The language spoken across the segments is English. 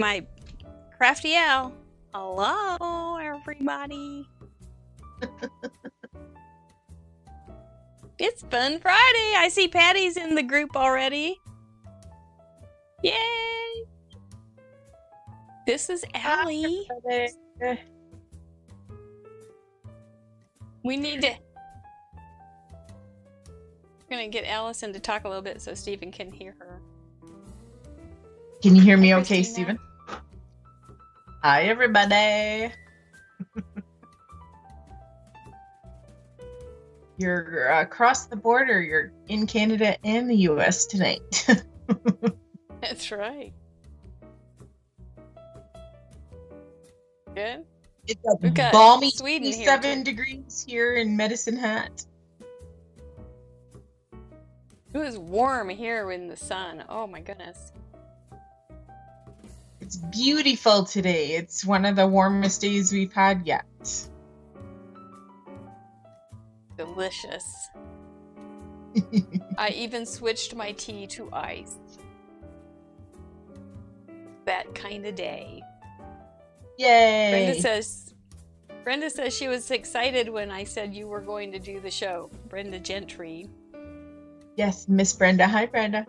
My crafty owl. Hello, everybody. It's Fun Friday. I see Patty's in the group already. Yay! This is Allie. We need to... We're going to get Allison to talk a little bit so Stephen can hear her. Can you hear me okay, Christina. Stephen? Hi, everybody. You're across the border. You're in Canada and the U.S. tonight. That's right. Good. It's We've a got balmy Sweden here, 27 too. degrees here in Medicine Hat. It was warm here in the sun. Oh my goodness. It's beautiful today. It's one of the warmest days we've had yet. Delicious. I even switched my tea to ice. That kind of day. Yay! Brenda says she was excited when I said you were going to do the show. Brenda Gentry. Yes, Miss Brenda. Hi, Brenda.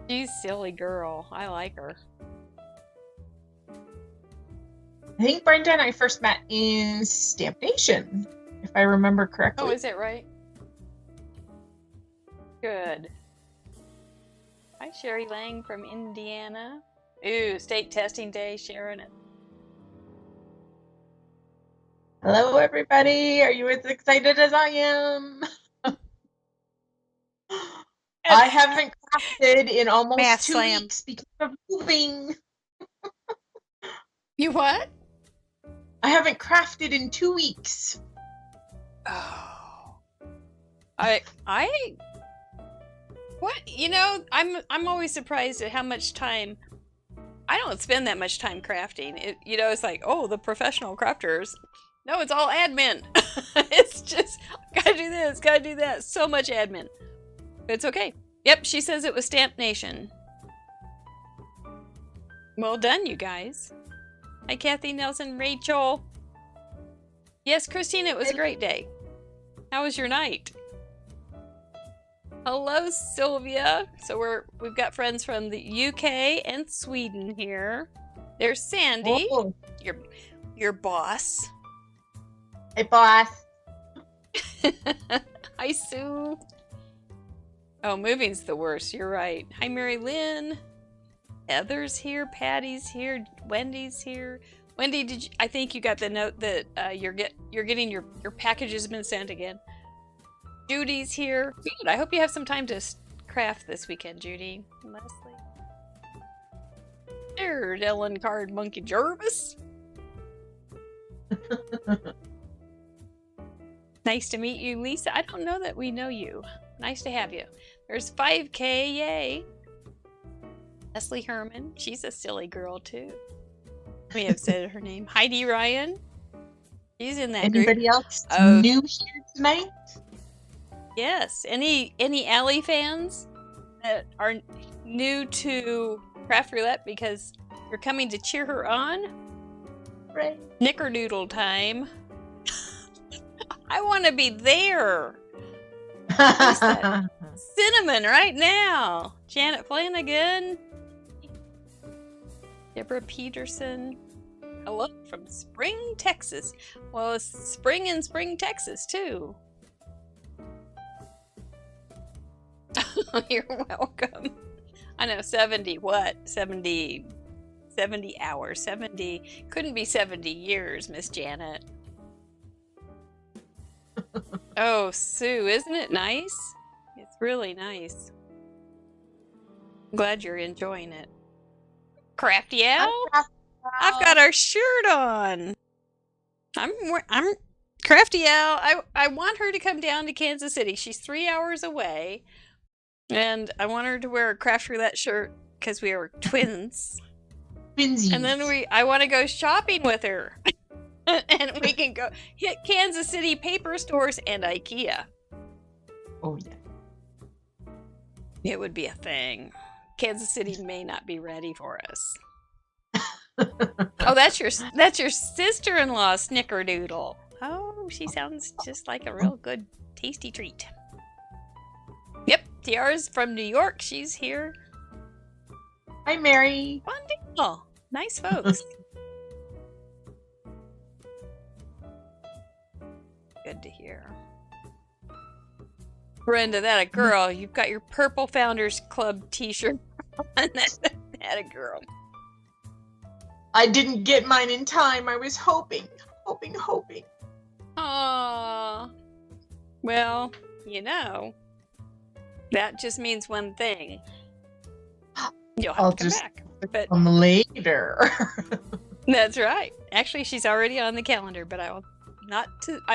She's a silly girl. I like her. I think Brenda and I first met in Stamp Nation, if I remember correctly. Oh, is it right? Good. Hi, Sherry Lang from Indiana. Ooh, state testing day, sharing it. Hello, everybody. Are you as excited as I am? I haven't crafted in almost Math 2 slam. weeks because of moving. You what? I haven't crafted in 2 weeks. Oh. What? You know, I'm always surprised at how much time. I don't spend that much time crafting. You know, it's like, oh, the professional crafters. No, it's all admin. It's just, gotta do this, gotta do that. So much admin. But it's okay. Yep, she says it was Stamp Nation. Well done, you guys. Hi, Kathy, Nelson, Rachel. Yes, Christina, it was a great day. How was your night? Hello, Sylvia. So we've got friends from the UK and Sweden here. There's Sandy, Oh. your boss. Hey, boss. Hi, Sue. Oh, moving's the worst. You're right. Hi, Mary Lynn. Heather's here. Patty's here. Wendy's here. Wendy, I think you got the note that you're getting your package has been sent again. Judy's here. Good. I hope you have some time to craft this weekend, Judy. Leslie. There's Ellen Card Monkey Jervis. Nice to meet you, Lisa. I don't know that we know you. Nice to have you. There's 5K, yay. Leslie Herman. She's a silly girl, too. We have said her name. Heidi Ryan. She's in that group. Anybody else Oh. new here tonight? Yes. Any Allie fans that are new to Craft Roulette because you're coming to cheer her on? Right. Knickerdoodle time. I want to be there. Cinnamon right now. Janet Flanagan. Deborah Peterson. Hello from Spring, Texas. Well, it's spring in Spring, Texas, too. You're welcome. I know, 70 what? 70 hours. 70. Couldn't be 70 years, Miss Janet. Oh, Sue, isn't it nice? It's really nice. I'm glad you're enjoying it. Crafty Owl? I've got our shirt on. I'm Crafty Owl. I want her to come down to Kansas City. She's 3 hours away. And I want her to wear a Craft Roulette shirt because we are twins. Twinsies. And then I want to go shopping with her. And we can go hit Kansas City paper stores and IKEA. Oh, yeah. It would be a thing. Kansas City may not be ready for us. Oh, that's your sister-in-law, Snickerdoodle. Oh, she sounds just like a real good, tasty treat. Yep, Tiara's from New York. She's here. Hi, Mary. Wonderful. Nice folks. Good to hear. Brenda, that a girl. You've got your Purple Founders Club t-shirt on. That a girl. I didn't get mine in time. I was hoping. Aww. Well, you know, that just means one thing. You'll have to come back. But come later. That's right. Actually, she's already on the calendar, but I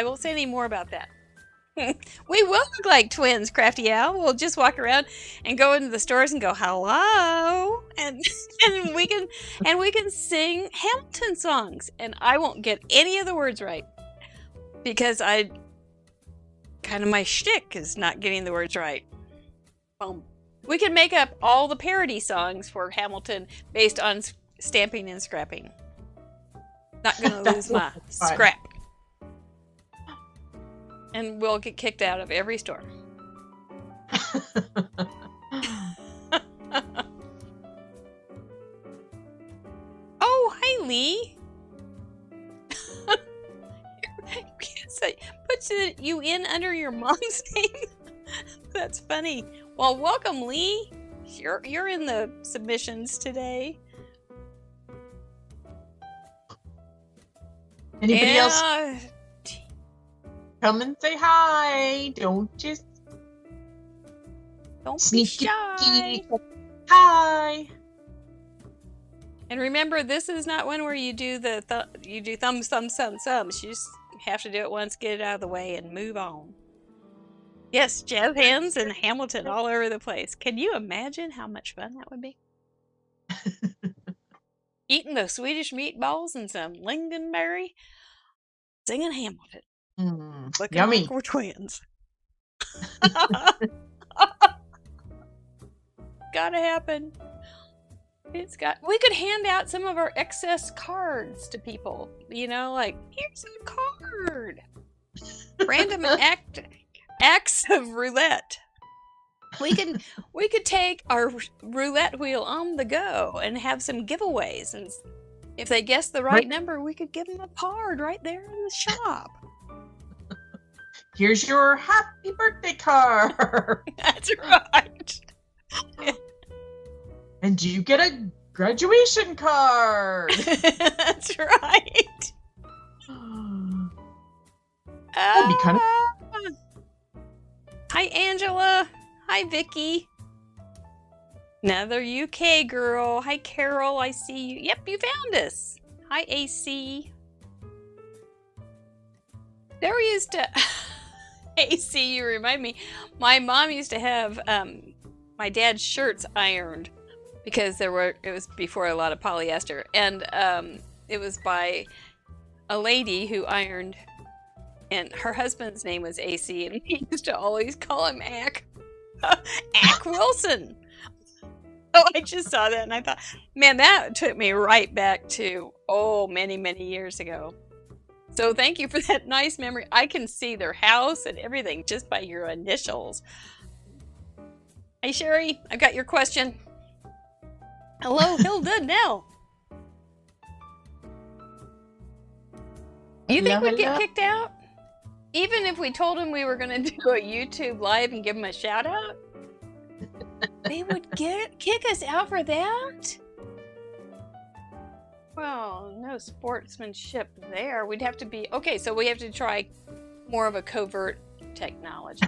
won't say any more about that. We will look like twins, Crafty Owl. We'll just walk around and go into the stores and go and we can sing Hamilton songs, and I won't get any of the words right because my shtick is not getting the words right. We can make up all the parody songs for Hamilton based on stamping and scrapping. Not gonna lose my scrap. And we'll get kicked out of every store. Oh, hi, Lee. Puts you in under your mom's name? That's funny. Well, welcome, Lee. You're in the submissions today. Anybody else? Come and say hi. Don't be shy. Hi. And remember, this is not one where you do thumbs. You just have to do it once, get it out of the way, and move on. Yes, jazz hands and Hamilton all over the place. Can you imagine how much fun that would be? Eating those Swedish meatballs and some lingonberry, singing Hamilton. Looking yummy. Like we're twins. Gotta happen. We could hand out some of our excess cards to people. You know, like, here's a card. Random acts of roulette. We could take our roulette wheel on the go and have some giveaways. And if they guess the right number, we could give them a card right there in the shop. Here's your happy birthday card. That's right. And you get a graduation card. That's right. That'd be kind of... Hi, Angela. Hi, Vicky. Another UK girl. Hi, Carol. I see you. Yep, you found us. Hi, AC. There we used to... AC, you remind me. My mom used to have my dad's shirts ironed because it was before a lot of polyester, and it was by a lady who ironed, and her husband's name was AC, and we used to always call him Ack. Ack Wilson. Oh, I just saw that and I thought, man, that took me right back to, many, many years ago. So thank you for that nice memory. I can see their house and everything just by your initials. Hey, Sherry, I've got your question. Hello, Hilda Nell. You think we'd get kicked out? Even if we told them we were going to do a YouTube live and give them a shout out? They would kick us out for that? Well, no sportsmanship there. We'd have to be... Okay, so we have to try more of a covert technology.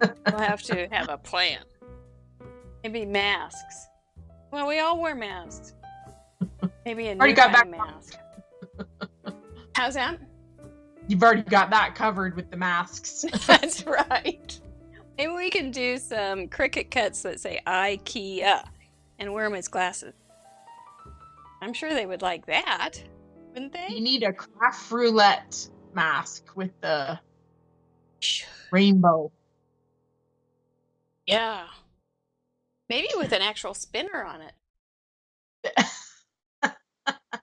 We'll have to have a plan. Maybe masks. Well, we all wear masks. Maybe a new kind of mask. How's that? You've already got that covered with the masks. That's right. Maybe we can do some Cricut cuts that say IKEA and wear them as glasses. I'm sure they would like that, wouldn't they? You need a craft roulette mask with the rainbow. Yeah. Maybe with an actual spinner on it.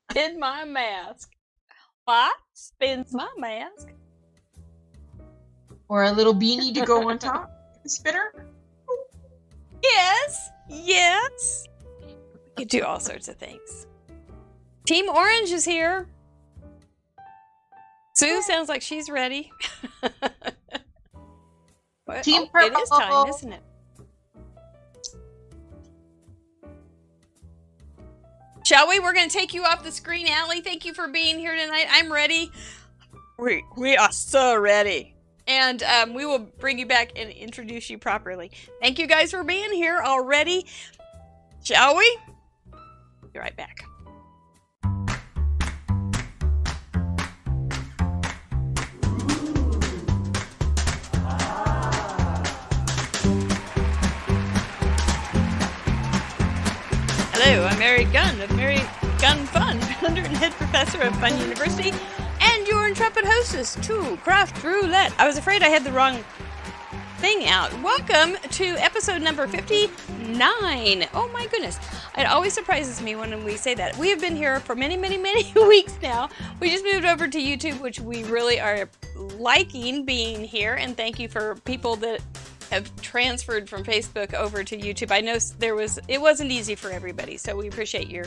Spin my mask. What? Spins my mask. Or a little beanie to go on top. Spinner. Yes. Yes. You do all sorts of things. Team Orange is here. Sue sounds like she's ready. Team Purple. It is time, isn't it? Shall we? We're going to take you off the screen, Allie. Thank you for being here tonight. I'm ready. We are so ready. And we will bring you back and introduce you properly. Thank you guys for being here already. Shall we? Be right back. Hello, I'm Mary Gunn of Mary Gunn Fun, founder and head professor of Fun University, and your intrepid hostess to Craft Roulette. I was afraid I had the wrong thing out. Welcome to episode number 59. Oh my goodness. It always surprises me when we say that. We have been here for many, many, many weeks now. We just moved over to YouTube, which we really are liking being here, and thank you for people that have transferred from Facebook over to YouTube. I know it wasn't easy for everybody, so we appreciate your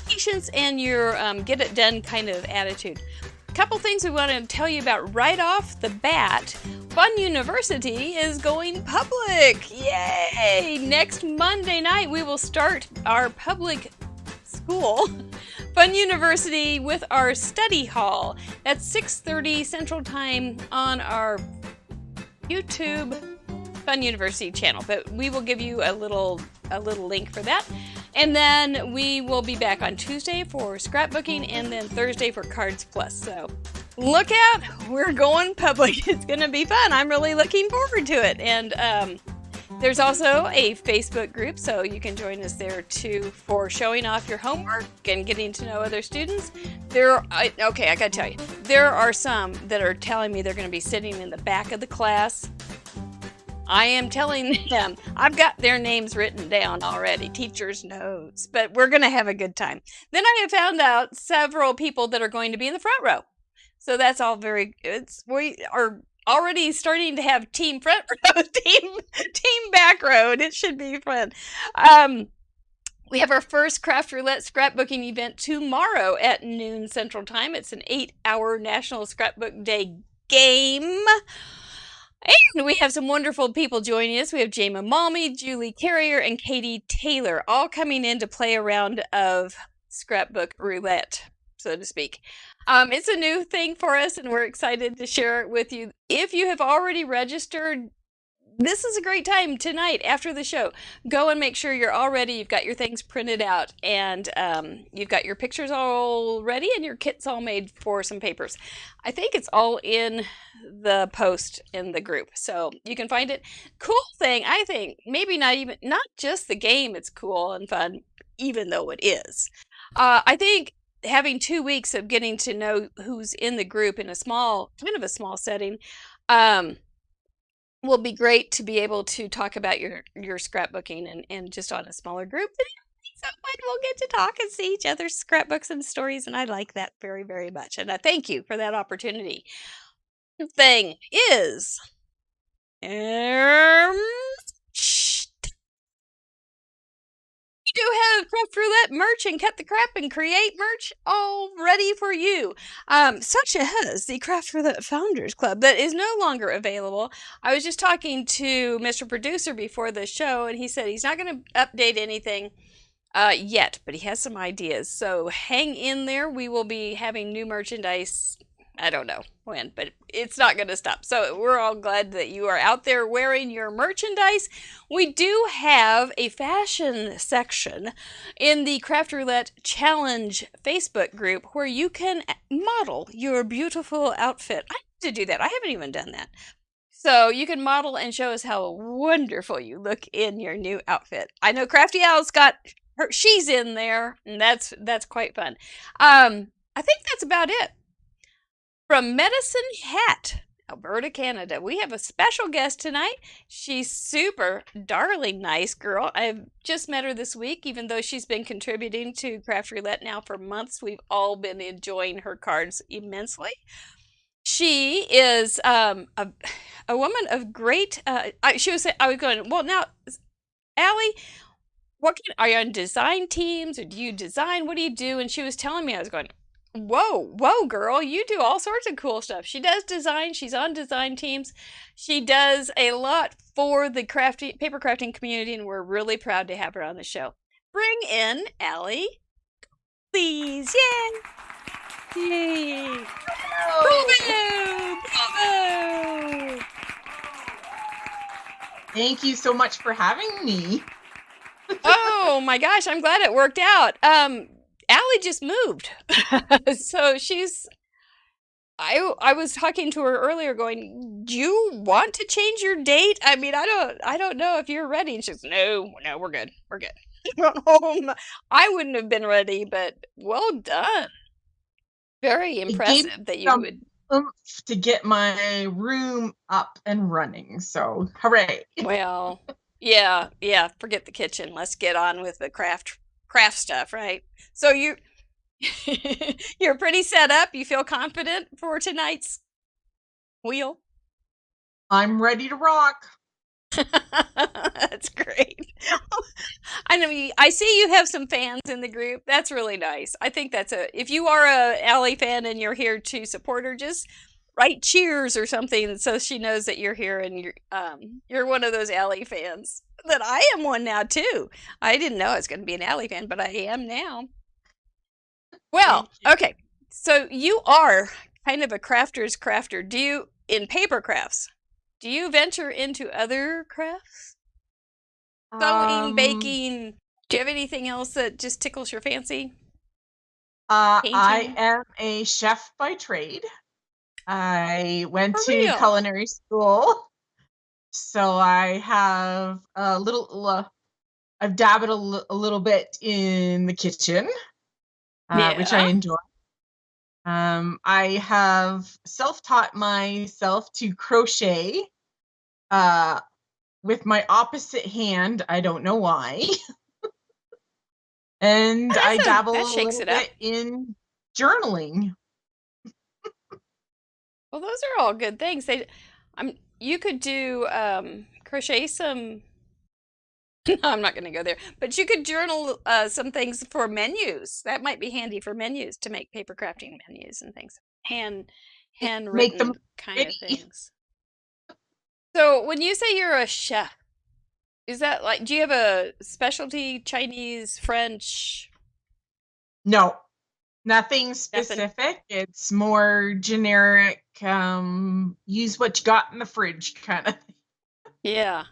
patience and your get it done kind of attitude. A couple things we want to tell you about right off the bat. Fun University is going public. Yay! Next Monday night we will start our public school, Fun University, with our study hall. That's 6:30 Central Time on our YouTube Fun University channel, but we will give you a little link for that. And then we will be back on Tuesday for scrapbooking and then Thursday for Cards Plus. So look out, we're going public. It's going to be fun. I'm really looking forward to it. And there's also a Facebook group, so you can join us there too for showing off your homework and getting to know other students. I gotta tell you, there are some that are telling me they're going to be sitting in the back of the class. I am telling them, I've got their names written down already, teacher's notes, but we're going to have a good time. Then I have found out several people that are going to be in the front row. So that's all very good. We are already starting to have team front row, team back row, and it should be fun. We have our first Craft Roulette scrapbooking event tomorrow at noon Central Time. It's an 8-hour National Scrapbook Day game. And we have some wonderful people joining us. We have Jama Malmy, Julie Carrier, and Katie Taylor, all coming in to play a round of scrapbook roulette, so to speak. It's a new thing for us, and we're excited to share it with you. If you have already registered, this is a great time tonight after the show. Go and make sure you're all ready. You've got your things printed out, and you've got your pictures all ready, and your kit's all made for some papers. I think it's all in the post in the group, so you can find it. Cool thing, I think, maybe not just the game. It's cool and fun, even though it is. I think having 2 weeks of getting to know who's in the group in a small setting, will be great to be able to talk about your scrapbooking and just on a smaller group. So fun. We'll get to talk and see each other's scrapbooks and stories, and I like that very, very much. And I thank you for that opportunity. The thing is, we do have Craft Roulette merch and Cut the Crap and Create merch all ready for you. Such as the Craft Roulette Founders Club that is no longer available. I was just talking to Mr. Producer before the show, and he said he's not going to update anything yet, but he has some ideas. So hang in there. We will be having new merchandise. I don't know when, but it's not going to stop. So we're all glad that you are out there wearing your merchandise. We do have a fashion section in the Craft Roulette Challenge Facebook group where you can model your beautiful outfit. I need to do that. I haven't even done that. So you can model and show us how wonderful you look in your new outfit. I know Crafty Owl's got she's in there, and that's quite fun. I think that's about it. From Medicine Hat Alberta, Canada. We have a special guest tonight. She's super darling nice girl. I've just met her this week, even though she's been contributing to Craft Roulette now for months. We've all been enjoying her cards immensely. She is a woman of great. She was saying, I was going, well, now, Allie, are you on design teams or do you design? What do you do? And she was telling me, I was going, whoa, girl, you do all sorts of cool stuff. She does design. She's on design teams. She does a lot for the paper crafting community, and we're really proud to have her on the show. Bring in Allie, please. Yay! Yay! Bravo! Bravo! Thank you so much for having me. Oh my gosh, I'm glad it worked out. Allie just moved. So I was talking to her earlier going, do you want to change your date? I mean, I don't know if you're ready. And she goes, no, we're good. We're good. I wouldn't have been ready, but well done. Very impressive that you would. To get my room up and running. So hooray. Well, yeah. Forget the kitchen. Let's get on with the craft stuff, right? So you're pretty set up. You feel confident for tonight's wheel? I'm ready to rock. That's great. I know I see you have some fans in the group. That's really nice. I think if you are a Allie fan and you're here to support her, just write cheers or something so she knows that you're here and you're one of those Allie fans. That I am one now too. I didn't know I was going to be an Allie fan, but I am now. Well, okay. So you are kind of a crafter's crafter. In paper crafts, do you venture into other crafts? Sewing, baking. Do you have anything else that just tickles your fancy? I am a chef by trade. I went to culinary school. So I have a little, I've dabbled a little bit in the kitchen, which I enjoy. I have self-taught myself to crochet with my opposite hand. I don't know why. And I dabble a little bit in journaling. Well, those are all good things. You could do crochet some. No, I'm not going to go there. But you could journal some things for menus. That might be handy for menus to make paper crafting menus and things. Handwritten make them kind of things. So when you say you're a chef, is that like, do you have a specialty, Chinese, French? No, nothing specific. It's more generic. Use what you got in the fridge kind of thing. Yeah.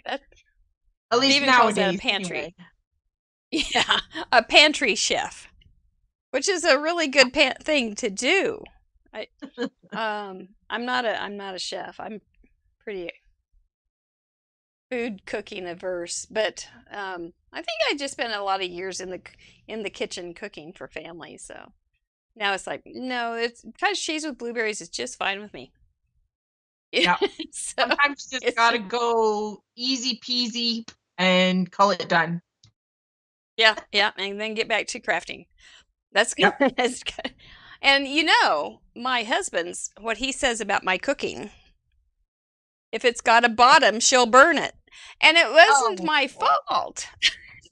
That's at least nowadays. A pantry. Anyway. Yeah, a pantry chef, which is a really good thing to do. I'm not a chef. I'm pretty food cooking averse, but I think I just spent a lot of years in the kitchen cooking for family. So now it's like, no, it's cottage cheese with blueberries is just fine with me. Yeah. Sometimes you just gotta go easy peasy and call it done. Yeah, and then get back to crafting. That's good. Yep. That's good. And my husband's what he says about my cooking. If it's got a bottom, she'll burn it. And it wasn't my fault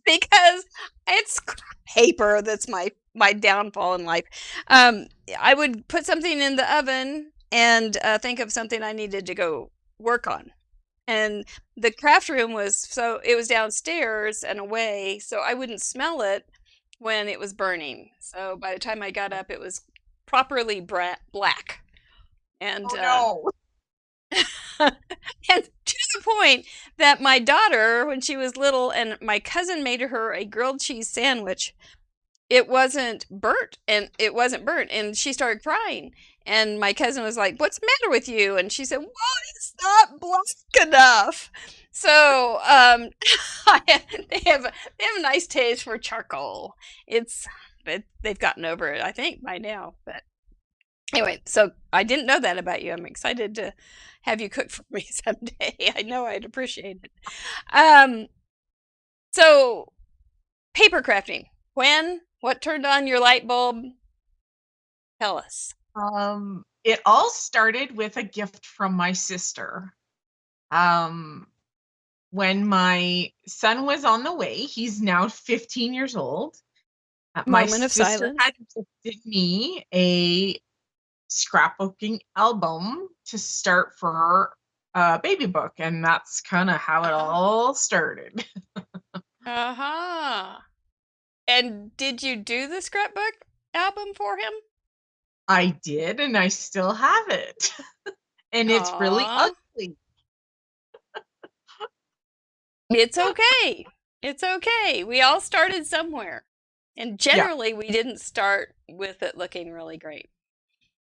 because it's paper that's my downfall in life. I would put something in the oven and think of something I needed to go work on. And the craft room was downstairs and away, so I wouldn't smell it when it was burning. So by the time I got up, it was properly black. And and to the point that my daughter, when she was little, and my cousin made her a grilled cheese sandwich, it wasn't burnt, and she started crying. And my cousin was like, "What's the matter with you?" And she said, "Well, it's not black enough." So they have a nice taste for charcoal. They've gotten over it, I think, by now. But Anyway, so I didn't know that about you. I'm excited to have you cook for me someday. I know I'd appreciate it. So paper crafting. When? What turned on your light bulb? Tell us. It all started with a gift from my sister. When my son was on the way, he's now 15 years old. My Moment of sister silence. had gifted me a scrapbooking album to start for a baby book, and that's kind of how it all started. Uh-huh. And did you do the scrapbook album for him? I did, and I still have it. And it's really Aw. ugly. It's okay. It's okay. We all started somewhere. And generally we didn't start with it looking really great.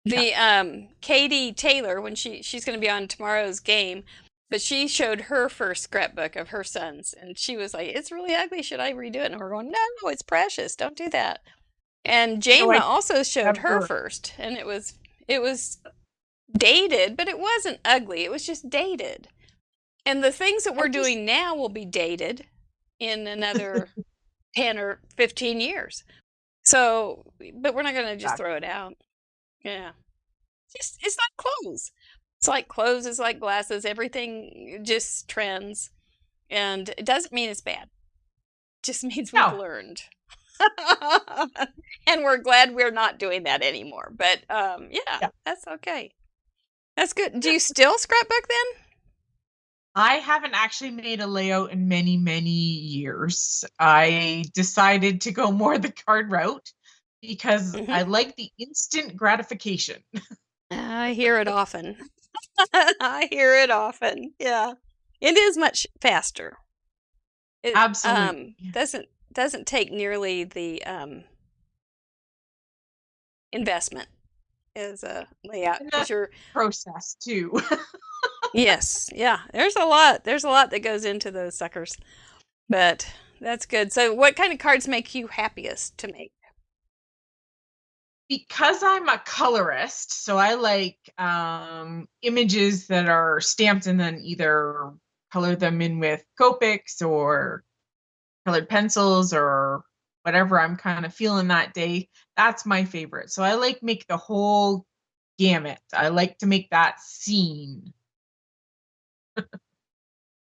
The Katie Taylor, when she's going to be on tomorrow's game, but she showed her first scrapbook of her son's, and she was like, "It's really ugly. Should I redo it?" And we're going, "No, it's precious. Don't do that." And Jama also showed her first, and it was dated, but it wasn't ugly. It was just dated. And the things that we're doing now will be dated in another 10 or 15 years. So, but we're not going to just throw it out. Yeah. It's like clothes. It's like clothes, it's like glasses. Everything just trends. And it doesn't mean it's bad. It just means we've learned. And we're glad we're not doing that anymore. But yeah, that's okay. That's good. Do you still scrapbook then? I haven't actually made a layout in many, many years. I decided to go more the card route because I like the instant gratification. I hear it often. I hear it often. Yeah. It is much faster. It Absolutely. doesn't take nearly the investment as a layout, because you're process too. Yes, yeah. There's a lot that goes into those suckers. But that's good. So what kind of cards make you happiest to make? Because I'm a colorist, so I like images that are stamped and then either color them in with Copics or colored pencils or whatever I'm kind of feeling that day. That's my favorite. So I like make the whole gamut. I like to make that scene.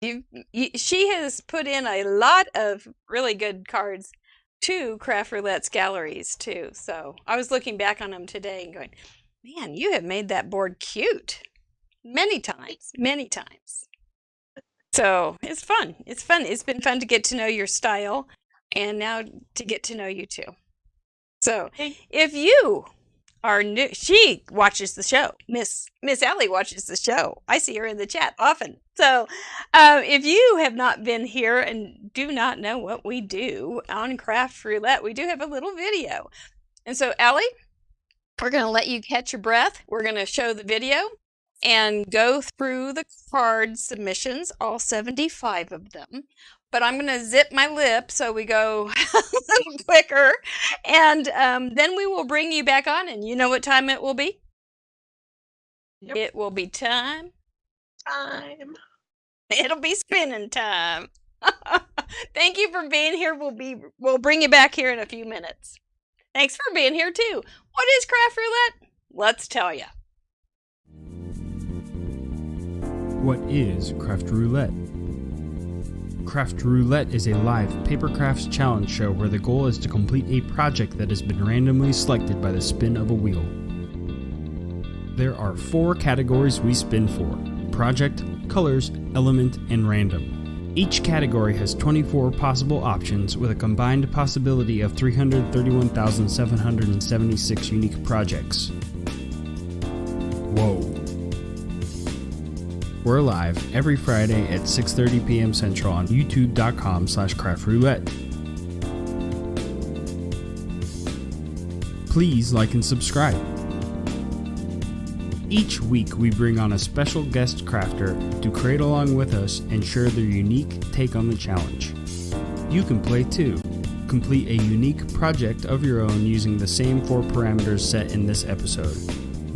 She has put in a lot of really good cards to Craft Roulette's galleries too. So I was looking back on them today and going, man, you have made that board cute many times, many times. So it's fun. It's fun. It's been fun to get to know your style and now to get to know you too. So if you are new, she watches the show. Miss Allie watches the show. I see her in the chat often. So if you have not been here and do not know what we do on Craft Roulette, we do have a little video. And so Allie, we're going to let you catch your breath. We're going to show the video and go through the card submissions, all 75 of them. But I'm going to zip my lip so we go a little quicker. And then we will bring you back on. And you know what time it will be? Yep. It will be time. It'll be spinning time. Thank you for being here. We'll bring you back here in a few minutes. Thanks for being here too. What is Craft Roulette? Let's tell you. What is Craft Roulette? Craft Roulette is a live paper crafts challenge show where the goal is to complete a project that has been randomly selected by the spin of a wheel. There are 4 categories we spin for: project, colors, element, and random. Each category has 24 possible options with a combined possibility of 331,776 unique projects. Whoa. We're live every Friday at 6:30 p.m. Central on youtube.com/craftroulette. Please like and subscribe. Each week we bring on a special guest crafter to create along with us and share their unique take on the challenge. You can play too. Complete a unique project of your own using the same 4 parameters set in this episode.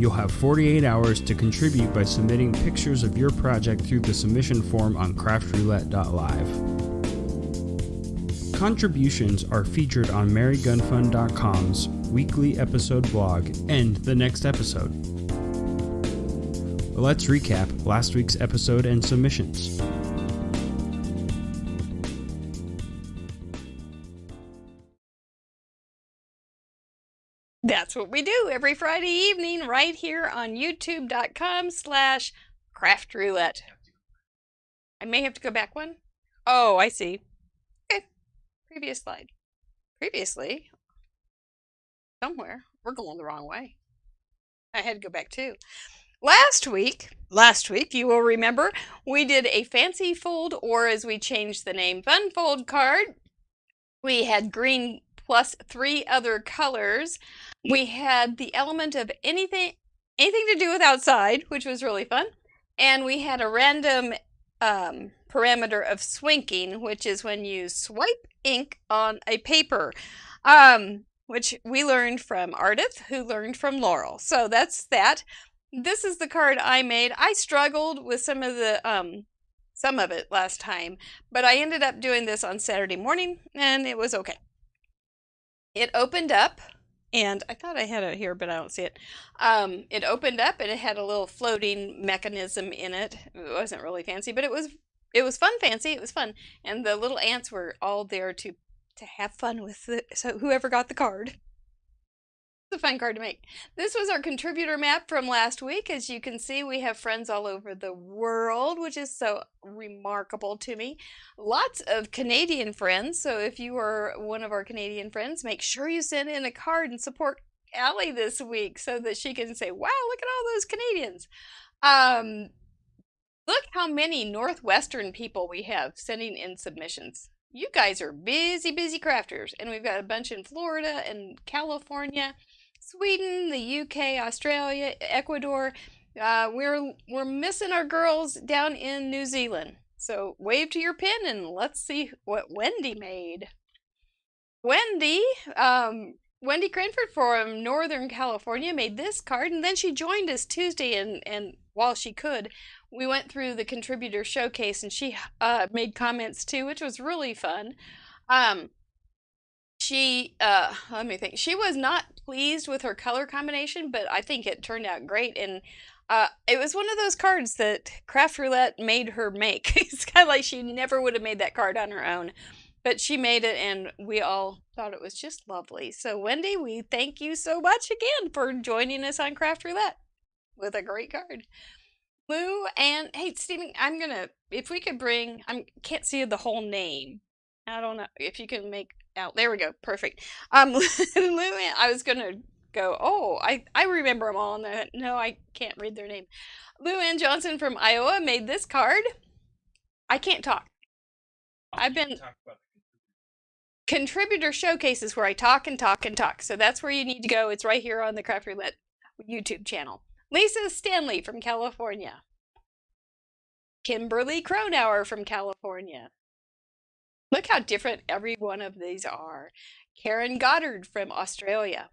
You'll have 48 hours to contribute by submitting pictures of your project through the submission form on craftroulette.live. Contributions are featured on marygunfund.com's weekly episode blog and the next episode. Let's recap last week's episode and submissions. That's what we do every Friday evening right here on youtube.com/craftroulette. I may have to go back one. Oh, I see. Okay. Previous slide. Previously, somewhere, we're going the wrong way. I had to go back too. Last week, you will remember, we did a fancy fold, or as we changed the name, fun fold card. We had green plus 3 other colors. We had the element of anything to do with outside, which was really fun. And we had a random parameter of swinking, which is when you swipe ink on a paper, which we learned from Ardith, who learned from Laurel. So that's that. This is the card I made. I struggled with some of it last time, but I ended up doing this on Saturday morning, and it was okay. It opened up, and I thought I had it here, but I don't see it. It opened up, and it had a little floating mechanism in it. It wasn't really fancy, but it was fun fancy. It was fun, and the little ants were all there to have fun with it. So whoever got the card. It's a fun card to make. This was our contributor map from last week. As you can see, we have friends all over the world, which is so remarkable to me. Lots of Canadian friends. So if you are one of our Canadian friends, make sure you send in a card and support Allie this week so that she can say, wow, look at all those Canadians. Look how many Northwestern people we have sending in submissions. You guys are busy crafters. And we've got a bunch in Florida and California, Sweden, the UK, Australia, Ecuador. We're missing our girls down in New Zealand. So wave to your pin and let's see what Wendy made. Wendy Cranford from Northern California made this card, and then she joined us Tuesday, and while she could, we went through the contributor showcase, and she made comments too, which was really fun. Let me think. She was not pleased with her color combination, but I think it turned out great. And it was one of those cards that Craft Roulette made her make. It's kind of like she never would have made that card on her own, but she made it, and we all thought it was just lovely. So Wendy, we thank you so much again for joining us on Craft Roulette with a great card. Lou and, hey, Stephen, if we could bring, I can't see the whole name. I don't know if you can make out. There we go. Perfect. Lou, I was going to go, I remember them all. No, I can't read their name. Lou Ann Johnson from Iowa made this card. I can't talk. I've been contributor showcases where I talk and talk and talk. So that's where you need to go. It's right here on the Craft Roulette YouTube channel. Lisa Stanley from California. Kimberly Cronauer from California. Look how different every one of these are. Karen Goddard from Australia.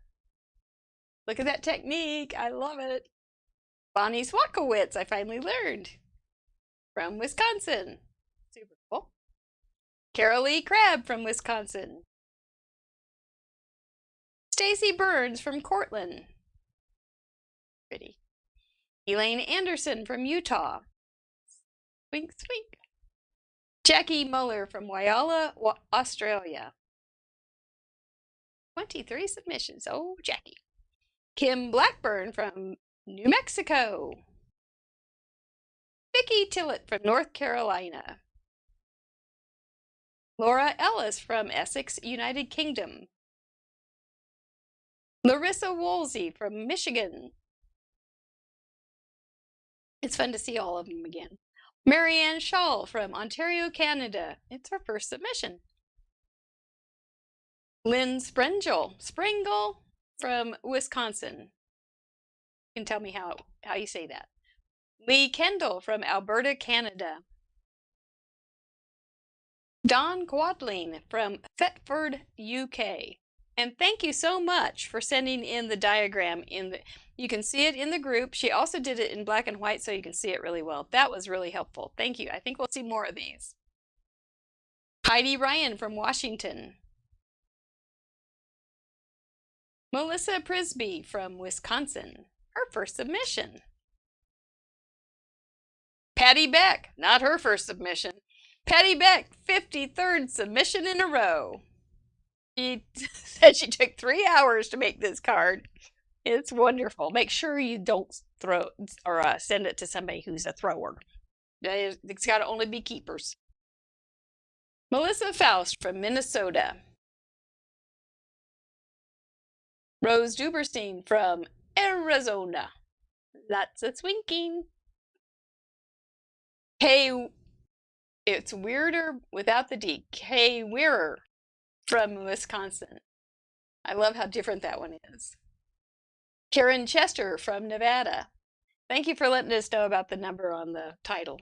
Look at that technique. I love it. Bonnie Swakowitz, I finally learned. From Wisconsin. Super cool. Carol Lee Crabb from Wisconsin. Stacy Burns from Cortland. Pretty. Elaine Anderson from Utah. Swink, swink. Jackie Muller from Whyalla, Australia. 23 submissions. Oh, Jackie. Kim Blackburn from New Mexico. Vicki Tillett from North Carolina. Laura Ellis from Essex, United Kingdom. Larissa Woolsey from Michigan. It's fun to see all of them again. Marianne Shaw from Ontario, Canada. It's her first submission. Lynn Springle from Wisconsin. You can tell me how you say that. Lee Kendall from Alberta, Canada. Don Quadling from Thetford, UK. And thank you so much for sending in the diagram. You can see it in the group. She also did it in black and white so you can see it really well. That was really helpful. Thank you. I think we'll see more of these. Heidi Ryan from Washington. Melissa Prisby from Wisconsin. Her first submission. Patty Beck, not her first submission. Patty Beck, 53rd submission in a row. She said she took 3 hours to make this card. It's wonderful. Make sure you don't throw or send it to somebody who's a thrower. It's got to only be keepers. Melissa Faust from Minnesota. Rose Duberstein from Arizona. Lots of swinking. Hey, it's weirder without the D. Kay Wearer from Wisconsin. I love how different that one is. Karen Chester from Nevada. Thank you for letting us know about the number on the title.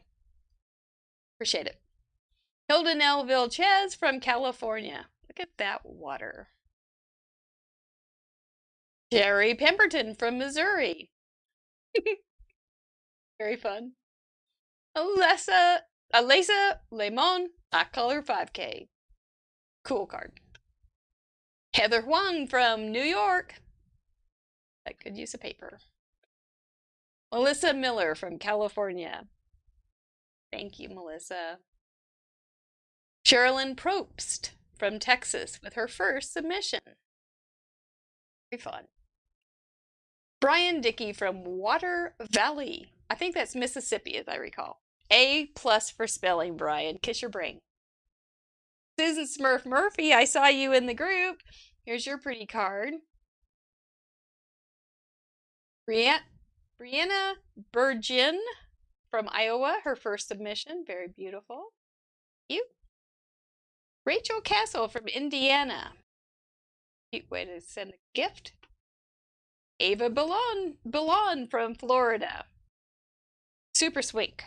Appreciate it. Hilda Nelville Ches from California. Look at that water. Jerry Pemberton from Missouri. Very fun. Alessa Lemon, I color 5K. Cool card. Heather Huang from New York. I could use a paper. Melissa Miller from California. Thank you, Melissa. Sherilyn Probst from Texas with her first submission. Very fun. Brian Dickey from Water Valley. I think that's Mississippi, as I recall. A+ for spelling, Brian. Kiss your brain. Susan Smurf Murphy, I saw you in the group. Here's your pretty card. Brianna Burgin from Iowa, her first submission. Very beautiful. Cute. Rachel Castle from Indiana. Cute way to send a gift. Ava Ballon from Florida. Super Swink.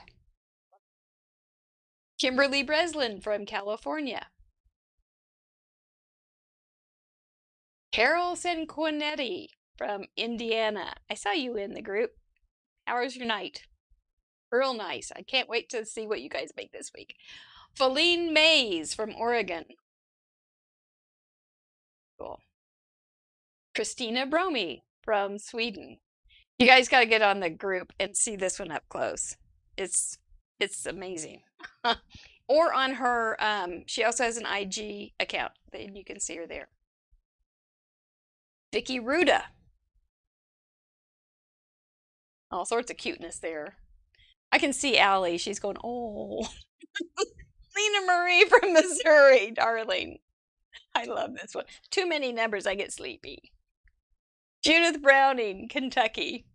Kimberly Breslin from California. Carol Sanquinetti from Indiana. I saw you in the group. How was your night? Real nice. I can't wait to see what you guys make this week. Feline Mays from Oregon. Cool. Christina Bromy from Sweden. You guys got to get on the group and see this one up close. It's amazing. Or on her, she also has an IG account, and you can see her there. Vicky Ruda. All sorts of cuteness there. I can see Allie. She's going, oh. Lena Marie from Missouri, darling. I love this one. Too many numbers, I get sleepy. Judith Browning, Kentucky.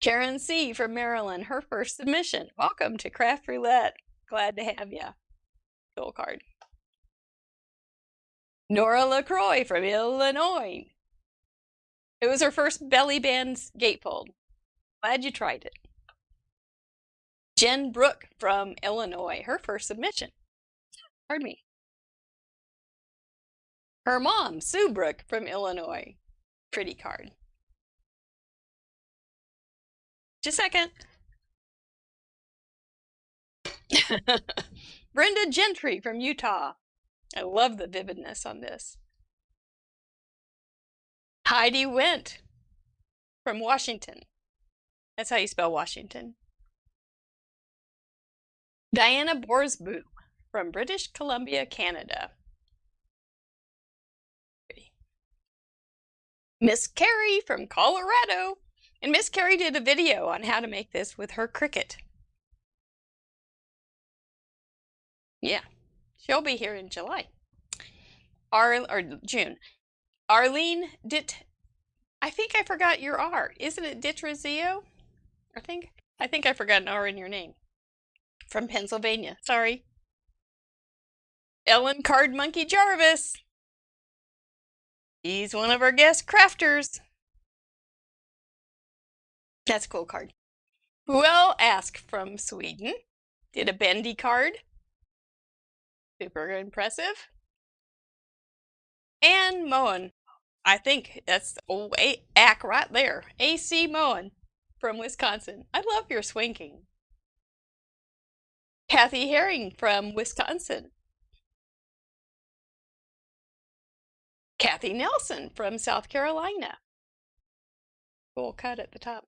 Karen C. from Maryland, her first submission. Welcome to Craft Roulette. Glad to have you. Cool card. Nora LaCroix from Illinois. It was her first belly band gatefold. Glad you tried it. Jen Brooke from Illinois, her first submission. Pardon me. Her mom, Sue Brooke from Illinois. Pretty card. Just a second. Brenda Gentry from Utah. I love the vividness on this. Heidi Wendt from Washington. That's how you spell Washington. Diana Borsbu from British Columbia, Canada. Miss Carrie from Colorado. And Miss Carrie did a video on how to make this with her Cricut. Yeah, she'll be here in July. Or June. Arlene I think I forgot your R. Isn't it Ditrazio? I think I forgot an R in your name. From Pennsylvania. Sorry. Ellen Card Monkey Jarvis. He's one of our guest crafters. That's a cool card. Well Ask from Sweden did a bendy card. Super impressive. And Moen. I think that's the old ack right there. AC Moen from Wisconsin. I love your swinging. Kathy Herring from Wisconsin. Kathy Nelson from South Carolina. Cool cut at the top.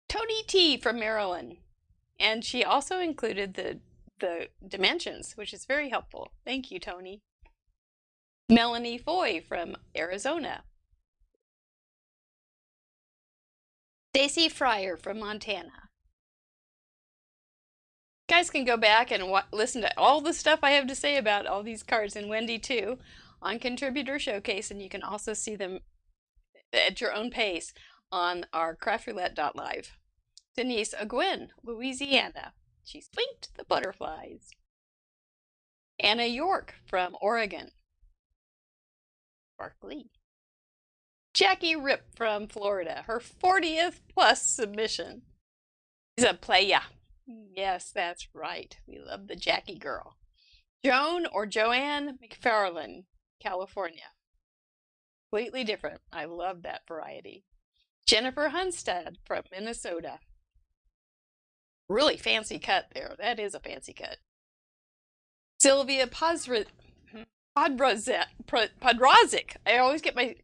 Tony T from Maryland. And she also included the dimensions, which is very helpful. Thank you, Tony. Melanie Foy from Arizona. Stacy Fryer from Montana. You guys can go back and listen to all the stuff I have to say about all these cards, and Wendy too, on Contributor Showcase, and you can also see them at your own pace on our craftroulette.live. Denise Ogwin, Louisiana. She swinked the butterflies. Anna York from Oregon. Barkley. Jackie Rip from Florida. Her 40th plus submission. She's a playa. Yes, that's right. We love the Jackie girl. Joan or Joanne McFarlane, California. Completely different. I love that variety. Jennifer Hunstad from Minnesota. Really fancy cut there. That is a fancy cut. Sylvia Podrozic. I always get my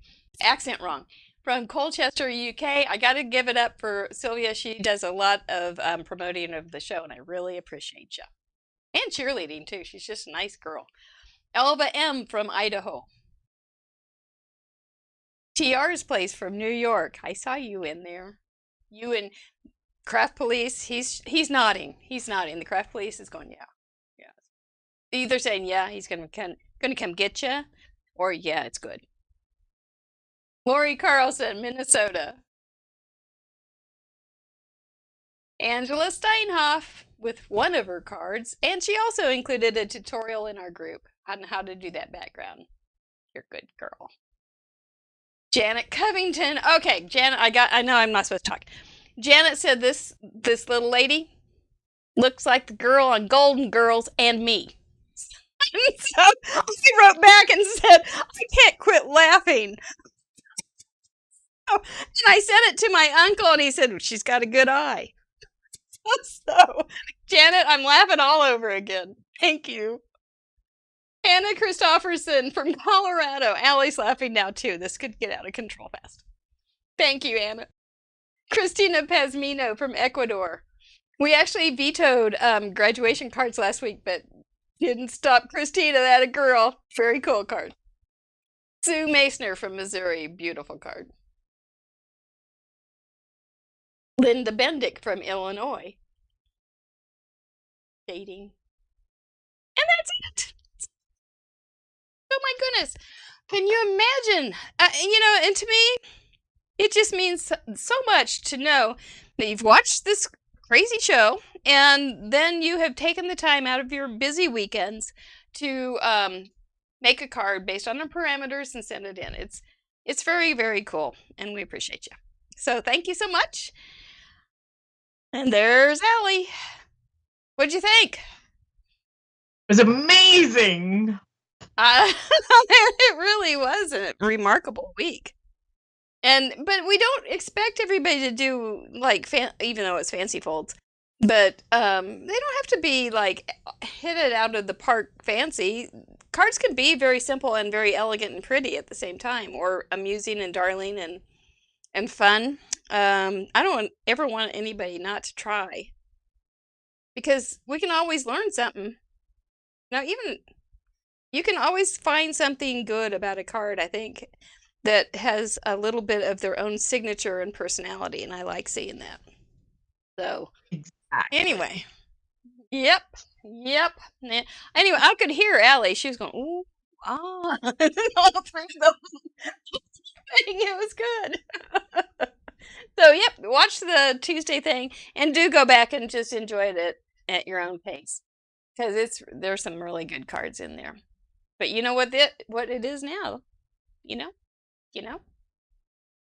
accent wrong. From Colchester, UK. I got to give it up for Sylvia. She does a lot of promoting of the show, and I really appreciate you. And cheerleading, too. She's just a nice girl. Elva M. from Idaho. TR's place from New York. I saw you in there. You and Craft Police. He's nodding. He's nodding. The Craft Police is going, yeah. Yeah. Either saying, yeah, he's going to come get you, or yeah, it's good. Lori Carlson, Minnesota. Angela Steinhoff with one of her cards, and she also included a tutorial in our group on how to do that background. You're a good girl. Janet Covington. Okay, Janet, I know I'm not supposed to talk. Janet said this little lady looks like the girl on Golden Girls and me. So I wrote back and said, I can't quit laughing. And I sent it to my uncle, and he said, she's got a good eye. So, Janet, I'm laughing all over again. Thank you. Anna Christofferson from Colorado. Allie's laughing now, too. This could get out of control fast. Thank you, Anna. Christina Pazmino from Ecuador. We actually vetoed graduation cards last week, but didn't stop Christina. That a girl. Very cool card. Sue Masner from Missouri. Beautiful card. Linda Bendick from Illinois. Dating. And that's it. Oh my goodness. Can you imagine? And to me, it just means so much to know that you've watched this crazy show, and then you have taken the time out of your busy weekends to make a card based on the parameters and send it in. It's very, very cool, and we appreciate you. So thank you so much. And there's Allie. What'd you think? It was amazing. It really was a remarkable week. But we don't expect everybody to do even though it's fancy folds. But they don't have to be hit it out of the park fancy. Cards can be very simple and very elegant and pretty at the same time, or amusing and darling and fun. I don't ever want anybody not to try, because we can always learn something. Now, even you can always find something good about a card, I think, that has a little bit of their own signature and personality, and I like seeing that. So, Anyway. Yep. Anyway, I could hear Allie. She was going, ooh, ah. All through the thing. It was good. So, yep, watch the Tuesday thing, and do go back and just enjoy it at your own pace, because there's some really good cards in there. But you know what it is now? You know?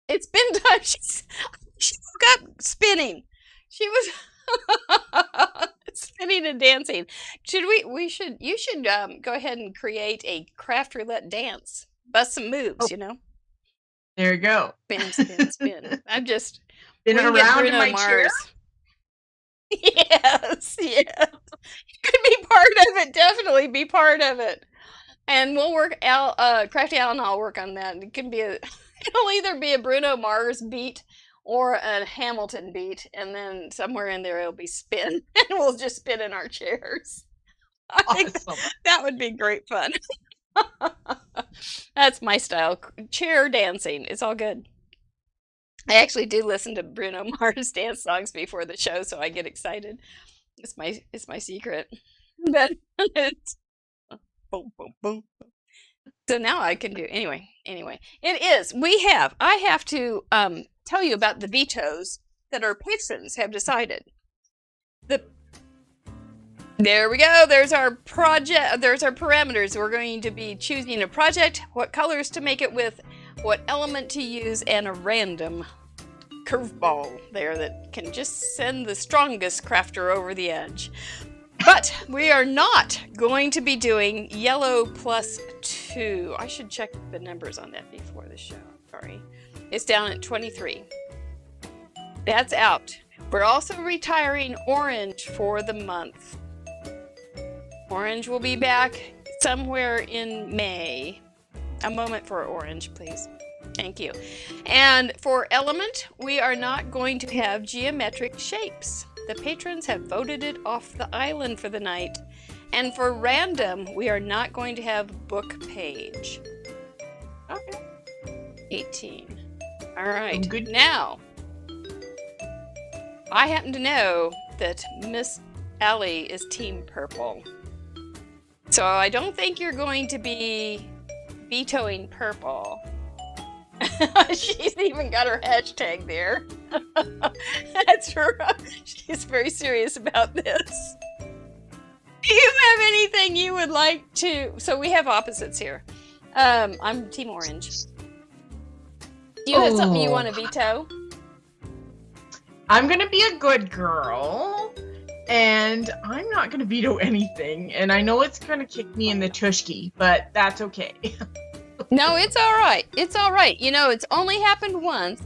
It's been time. She woke up spinning. She was Spinning and dancing. You should go ahead and create a craft roulette dance. Bust some moves, you know. There you go. Spin, spin, spin. I'm just spinning around in my chair. Yes, yes. You could be part of it. Definitely be part of it. And we'll work out. Crafty Al and I'll work on that. It can be it'll either be a Bruno Mars beat or a Hamilton beat, and then somewhere in there it'll be spin, and we'll just spin in our chairs. I think that would be great fun. That's my style. Chair dancing. It's all good. I actually do listen to Bruno Mars dance songs before the show, so I get excited. It's my secret. But it's boom, boom, boom. So now I can do anyway. It is. I have to tell you about the vetoes that our patrons have decided. There we go. There's our project. There's our parameters. We're going to be choosing a project, what colors to make it with, what element to use, and a random curveball there that can just send the strongest crafter over the edge. But we are not going to be doing yellow +2. I should check the numbers on that before the show. Sorry. It's down at 23. That's out. We're also retiring orange for the month. Orange will be back somewhere in May. A moment for orange, please. Thank you. And for element, we are not going to have geometric shapes. The patrons have voted it off the island for the night. And for random, we are not going to have book page. Okay. 18. All right. Good. Now, I happen to know that Miss Allie is Team Purple. So I don't think you're going to be vetoing purple. She's even got her hashtag there. That's her. She's very serious about this. Do you have anything you would like to... So we have opposites here. I'm Team Orange. Do you have something you want to veto? I'm going to be a good girl. And I'm not going to veto anything. And I know it's going to kick me in the tushki, but that's okay. No, it's all right. It's all right. You know, it's only happened once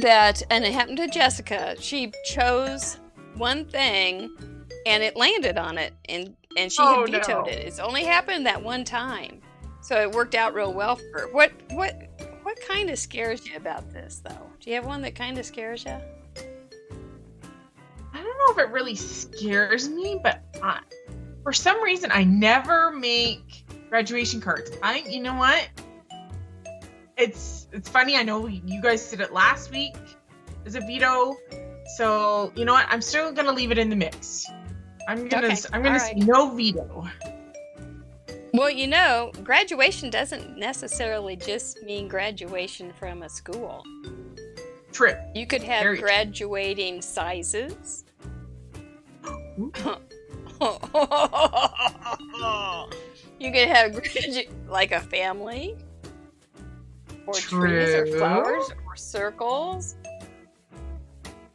and it happened to Jessica. She chose one thing and it landed on it and she had vetoed it. It's only happened that one time. So it worked out real well for her. What kind of scares you about this, though? Do you have one that kind of scares you? I don't know if it really scares me, but for some reason, I never make graduation cards. You know what? It's funny. I know you guys did it last week as a veto, so you know what? I'm still gonna leave it in the mix. I'm gonna say no veto. Well, you know, graduation doesn't necessarily just mean graduation from a school. True. You could have graduating sizes. You could have like a family, or trees, or flowers, or circles.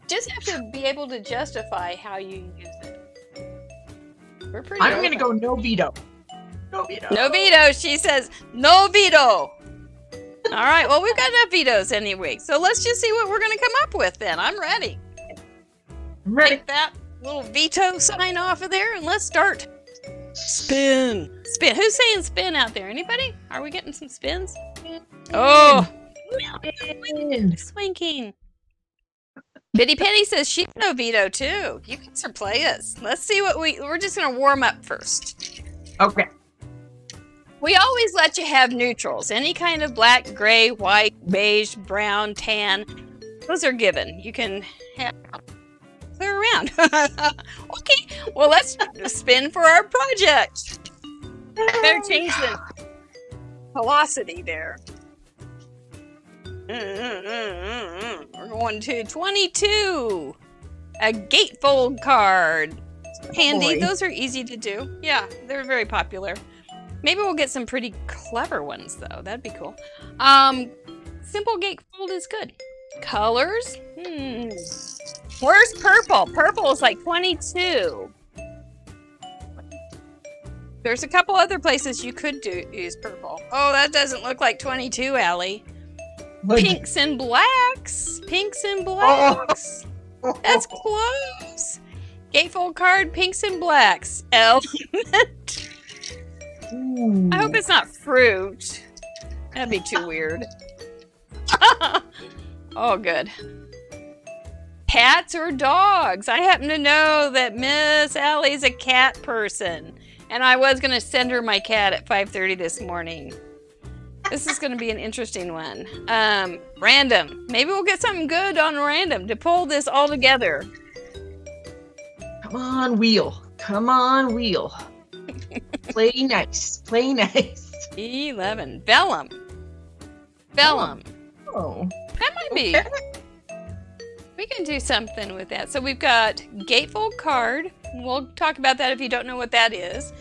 Just have to be able to justify how you use it. We're pretty I'm going to go no veto. No veto. No veto. She says no veto. All right. Well, we've got enough vetoes anyway. So let's just see what we're going to come up with then. I'm ready. I'm ready. Take that little veto sign off of there and let's start. Spin. Spin. Who's saying spin out there? Anybody? Are we getting some spins? Oh. Swinking. Biddy Penny says she's no veto too. You can surplay us. Let's see what we're just going to warm up first. Okay. We always let you have neutrals. Any kind of black, gray, white, beige, brown, tan. Those are given. You can have clear around. Okay. Well, let's spin for our project. Better change the velocity there. We're going to 22. A gatefold card. Handy. Those are easy to do. Yeah, they're very popular. Maybe we'll get some pretty clever ones, though. That'd be cool. Simple gatefold is good. Colors? Where's purple? Purple is like 22. There's a couple other places you could use purple. Oh, that doesn't look like 22, Allie. Pinks and blacks. Pinks and blacks. Oh. That's close. Gatefold card, pinks and blacks. Element. Ooh. I hope it's not fruit. That'd be too weird. Oh, good. Cats or dogs? I happen to know that Miss Allie's a cat person. And I was going to send her my cat at 5:30 this morning. This is going to be an interesting one. Random. Maybe we'll get something good on random to pull this all together. Come on, wheel. Come on, wheel. Play nice. Play nice. 11. Vellum. Vellum. Oh. That might be. Okay. We can do something with that. So we've got gatefold card. We'll talk about that if you don't know what that is.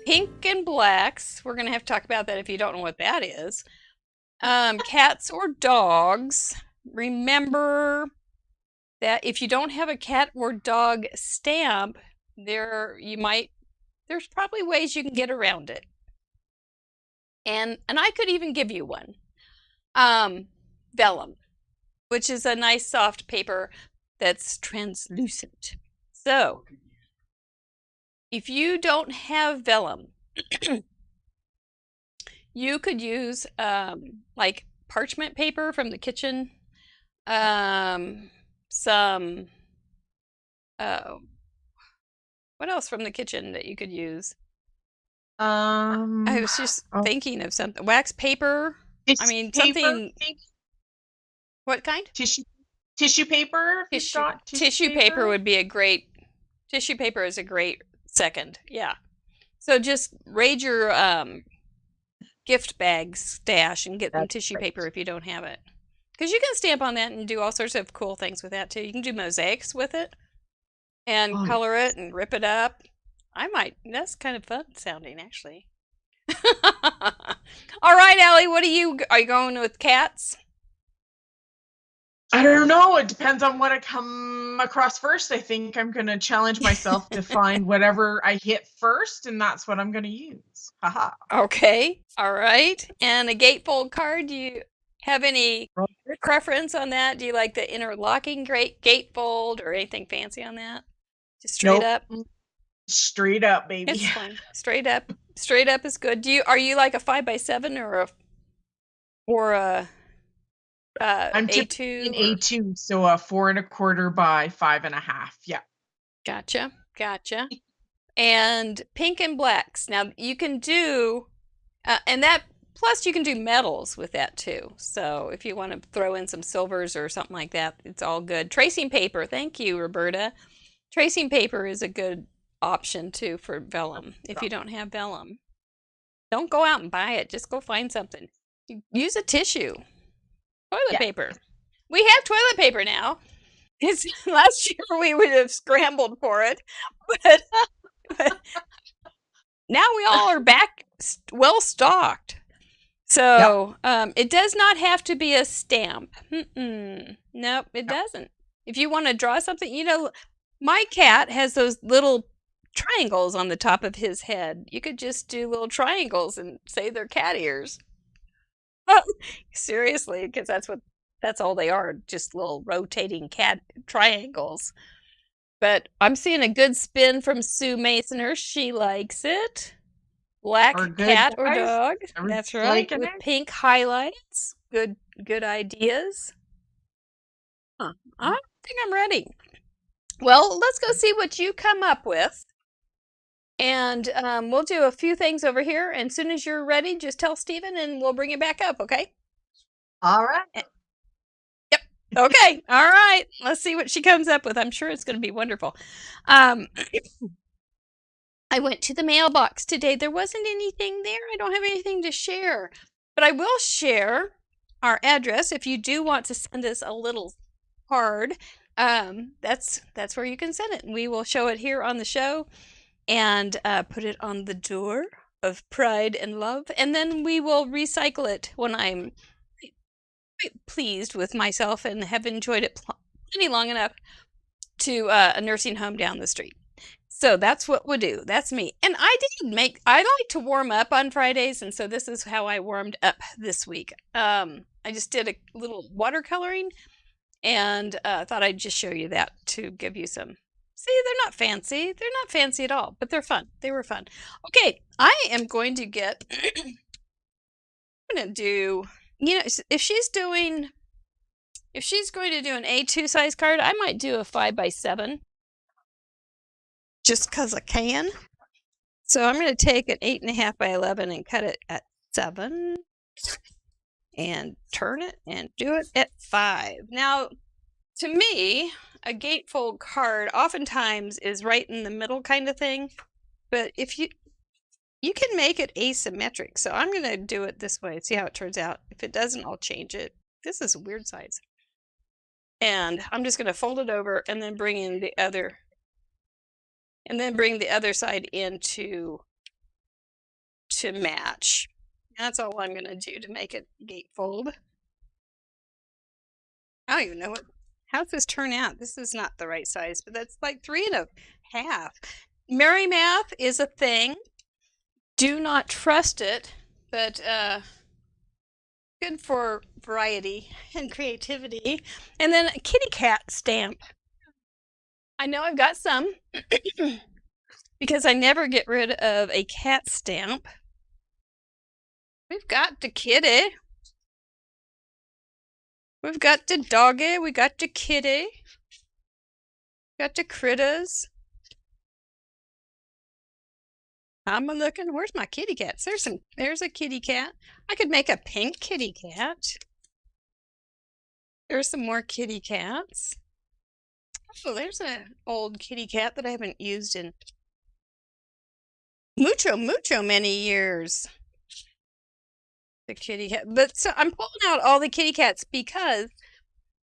Pink and blacks. We're going to have to talk about that if you don't know what that is. Cats or dogs. Remember that if you don't have a cat or dog stamp, there's probably ways you can get around it. And I could even give you one. Vellum, which is a nice soft paper that's translucent. So, if you don't have vellum, you could use like parchment paper from the kitchen, what else from the kitchen that you could use? I was just thinking of something. Wax paper. I mean, something. What kind? Tissue paper. Tissue paper would be a great. Tissue paper is a great second. Yeah. So just raid your gift bag stash and get some tissue paper if you don't have it, because you can stamp on that and do all sorts of cool things with that too. You can do mosaics with it and color it and rip it up. That's kind of fun sounding, actually. All right, Allie, are you going with cats? I don't know. It depends on what I come across first. I think I'm going to challenge myself to find whatever I hit first, and that's what I'm going to use. Haha. Okay. All right. And a gatefold card, do you have any preference on that? Do you like the interlocking gatefold or anything fancy on that? Just straight up? Straight up, baby. It's fine. Straight up. Straight up is good. Are you like a 5x7 or a I'm A2? An A2, so a 4 1/4 by 5.5. Yeah. Gotcha. And pink and blacks. Now you can do, and that plus you can do metals with that too. So if you want to throw in some silvers or something like that, it's all good. Tracing paper. Thank you, Roberta. Tracing paper is a good option too for vellum. If you don't have vellum, don't go out and buy it. Just go find something. Use a tissue. Toilet paper. We have toilet paper now. Last year we would have scrambled for it, but now we all are back well stocked. So it does not have to be a stamp. Nope, it doesn't. If you want to draw something, my cat has those little triangles on the top of his head. You could just do little triangles and say they're cat ears. Seriously, because that's all they are, just little rotating cat triangles. But I'm seeing a good spin from Sue Masoner. She likes it. Black cat or dog. That's right. With pink highlights. Good ideas. I think I'm ready. Well, let's go see what you come up with. And we'll do a few things over here. And as soon as you're ready, just tell Stephen and we'll bring it back up, okay? All right. Yep. Okay. All right. Let's see what she comes up with. I'm sure it's going to be wonderful. I went to the mailbox today. There wasn't anything there. I don't have anything to share. But I will share our address if you do want to send us a little card. That's where you can send it. We will show it here on the show. And put it on the door of pride and love. And then we will recycle it when I'm pleased with myself and have enjoyed it plenty long enough to a nursing home down the street. So that's what we'll do. That's me. And I like to warm up on Fridays, and so this is how I warmed up this week. I just did a little watercoloring, and thought I'd just show you that to give you some. See, they're not fancy. They're not fancy at all, but they're fun. They were fun. Okay, I am going to get, I'm going to do, if she's going to do an A2 size card, I might do a 5x7. Just because I can. So I'm going to take an 8.5 by 11 and cut it at 7. And turn it and do it at 5. Now, to me, a gatefold card oftentimes is right in the middle kind of thing, but if you can make it asymmetric. So I'm going to do it this way, see how it turns out. If it doesn't, I'll change it. This is a weird size. And I'm just going to fold it over and then bring in the other, and then bring the other side in to match. That's all I'm going to do to make it gatefold. I don't even know how's this turn out? This is not the right size, but that's like 3.5. Merry math is a thing. Do not trust it, but good for variety and creativity. And then a kitty cat stamp. I know I've got some because I never get rid of a cat stamp. We've got the kitty. We've got the doggy. We got the kitty. Got the critters. I'm looking. Where's my kitty cats? There's a kitty cat. I could make a pink kitty cat. There's some more kitty cats. Oh, there's an old kitty cat that I haven't used in mucho many years. The kitty cat. But so I'm pulling out all the kitty cats because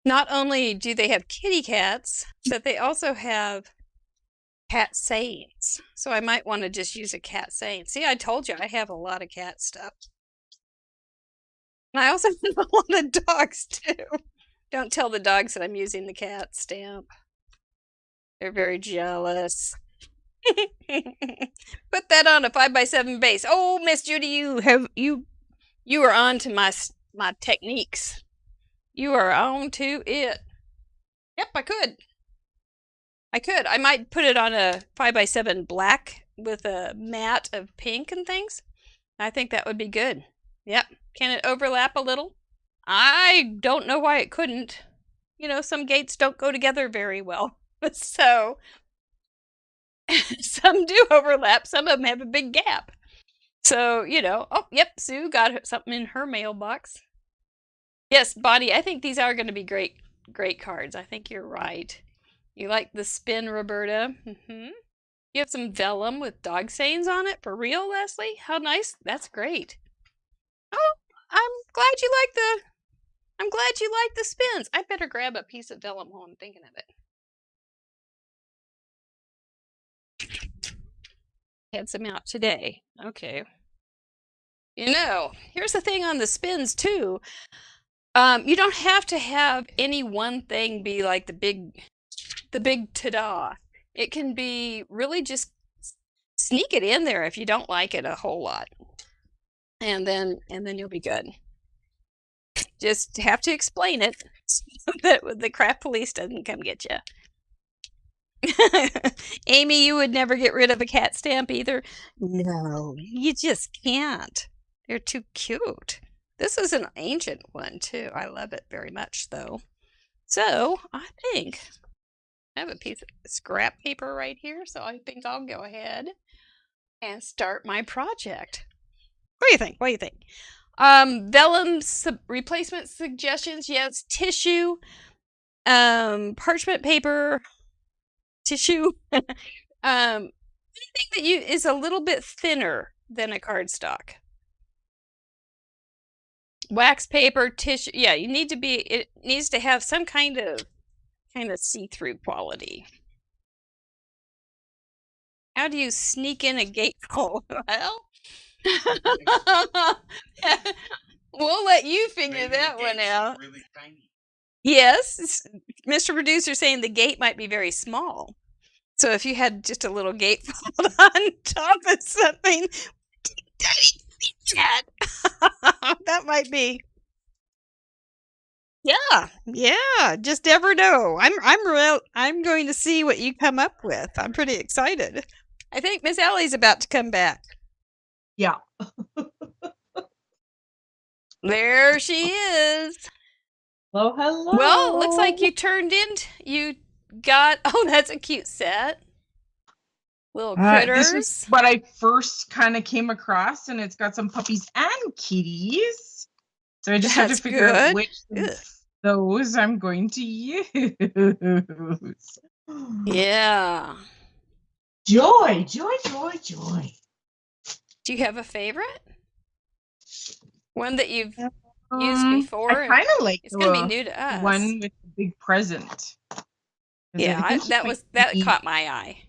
not only do they have kitty cats, but they also have cat sayings. So I might want to just use a cat saying. See, I told you I have a lot of cat stuff. And I also have a lot of dogs too. Don't tell the dogs that I'm using the cat stamp. They're very jealous. Put that on a 5x7 base. Oh, Miss Judy, you are on to my techniques. You are on to it. Yep, I could. I might put it on a 5x7 black with a matte of pink and things. I think that would be good. Yep. Can it overlap a little? I don't know why it couldn't. Some gates don't go together very well. So, some do overlap. Some of them have a big gap. So, oh, yep, Sue got something in her mailbox. Yes, Bonnie, I think these are going to be great cards. I think you're right. You like the spin, Roberta? Mm-hmm. You have some vellum with dog sayings on it? For real, Leslie? How nice. That's great. Oh, I'm glad you like the spins. I better grab a piece of vellum while I'm thinking of it. Had some out today. Okay. Here's the thing on the spins too. You don't have to have any one thing be like the big ta-da. It can be really just sneak it in there if you don't like it a whole lot. And then you'll be good. Just have to explain it so that the craft police doesn't come get you. Amy, you would never get rid of a cat stamp either? No, you just can't. They're too cute. This is an ancient one too. I love it very much though. So I think I have a piece of scrap paper right here, so I think I'll go ahead and start my project. What do you think? Vellum replacement suggestions. Yes, tissue, parchment paper, tissue. Anything that is a little bit thinner than a cardstock. Wax paper, tissue. Yeah, it needs to have some kind of see-through quality. How do you sneak in a gatefold? Well, we'll let you figure that one out. Really tiny. Yes, Mr. Producer saying the gate might be very small. So if you had just a little gatefold on top of something, that might be. Yeah. Just never know. I'm going to see what you come up with. I'm pretty excited. I think Miss Ellie's about to come back. Yeah. There she is. Hello, hello. Well, looks like you got, oh, that's a cute set. Little critters. This is what I first kind of came across, and it's got some puppies and kitties. So I just have to figure out which of those I'm going to use. Yeah. Joy. Do you have a favorite? One that you've used before? I kind of like it's going to be new to us. One with the big present. Yeah, that caught my eye.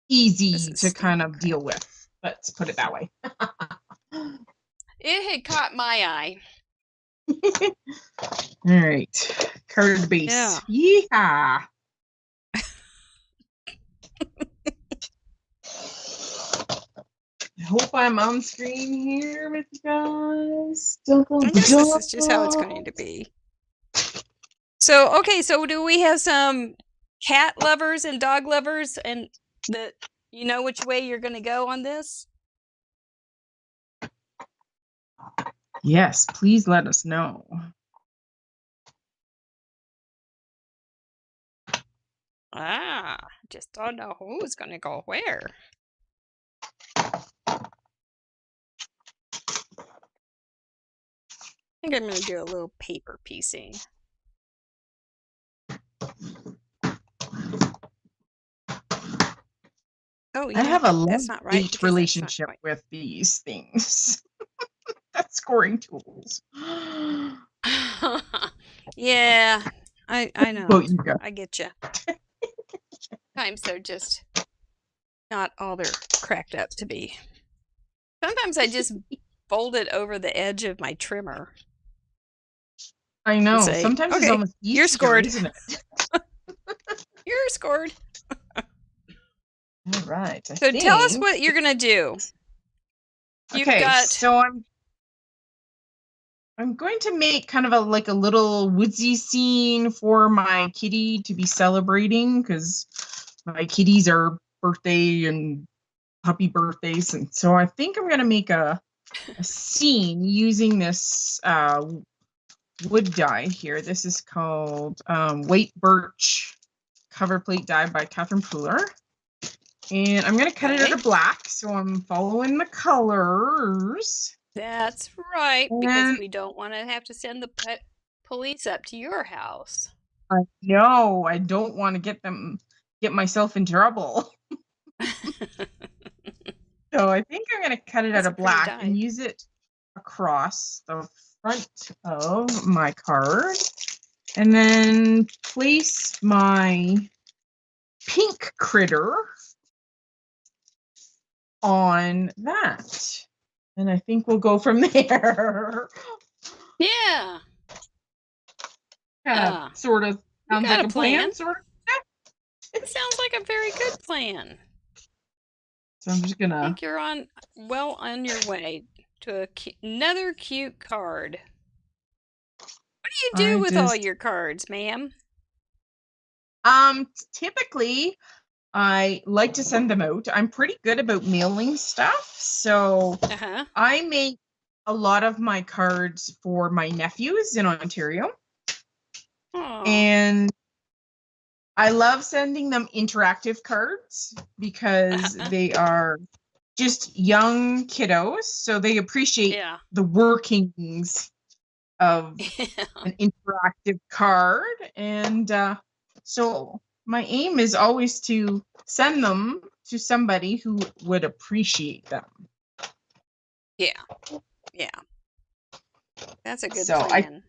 Easy to kind of deal with. Let's put it that way. It had caught my eye. All right. Card base. Yeah. I hope I'm on screen here with you guys. I guess this is just how it's going to be. So, okay, so do we have some cat lovers and dog lovers, and you know which way you're going to go on this? Yes, please let us know. Just don't know who's going to go where. I think I'm going to do a little paper piecing. Oh, I have a love-hate relationship with these things. That's scoring tools. Yeah, I know. Well, you go. I get you. Sometimes they're just not all they're cracked up to be. Sometimes I just fold it over the edge of my trimmer. I know. Sometimes it's almost easier, you're scored. Isn't it? You're scored. All right. So tell us what you're gonna do. So I'm going to make kind of a little woodsy scene for my kitty to be celebrating, because my kitties are birthday and puppy birthdays, and so I think I'm gonna make a scene using this wood die here. This is called White Birch Cover Plate Die by Catherine Pooler. And I'm going to cut it out of black, so I'm following the colors. That's right, because we don't want to have to send the police up to your house. I know. I don't want to get myself in trouble. So I think I'm going to cut it out of black and use it across the front of my card. And then place my pink critter on that, and I think we'll go from there. Yeah. Sort of sounds like a plan. Sort of. It sounds like a very good plan. So I'm just gonna. I think you're on your way to another cute card. What do you do with all your cards, ma'am? Typically, I like to send them out. I'm pretty good about mailing stuff, so I make a lot of my cards for my nephews in Ontario. Aww. And I love sending them interactive cards because they are just young kiddos, so they appreciate the workings of an interactive card. And so my aim is always to send them to somebody who would appreciate them. Yeah. That's a good plan.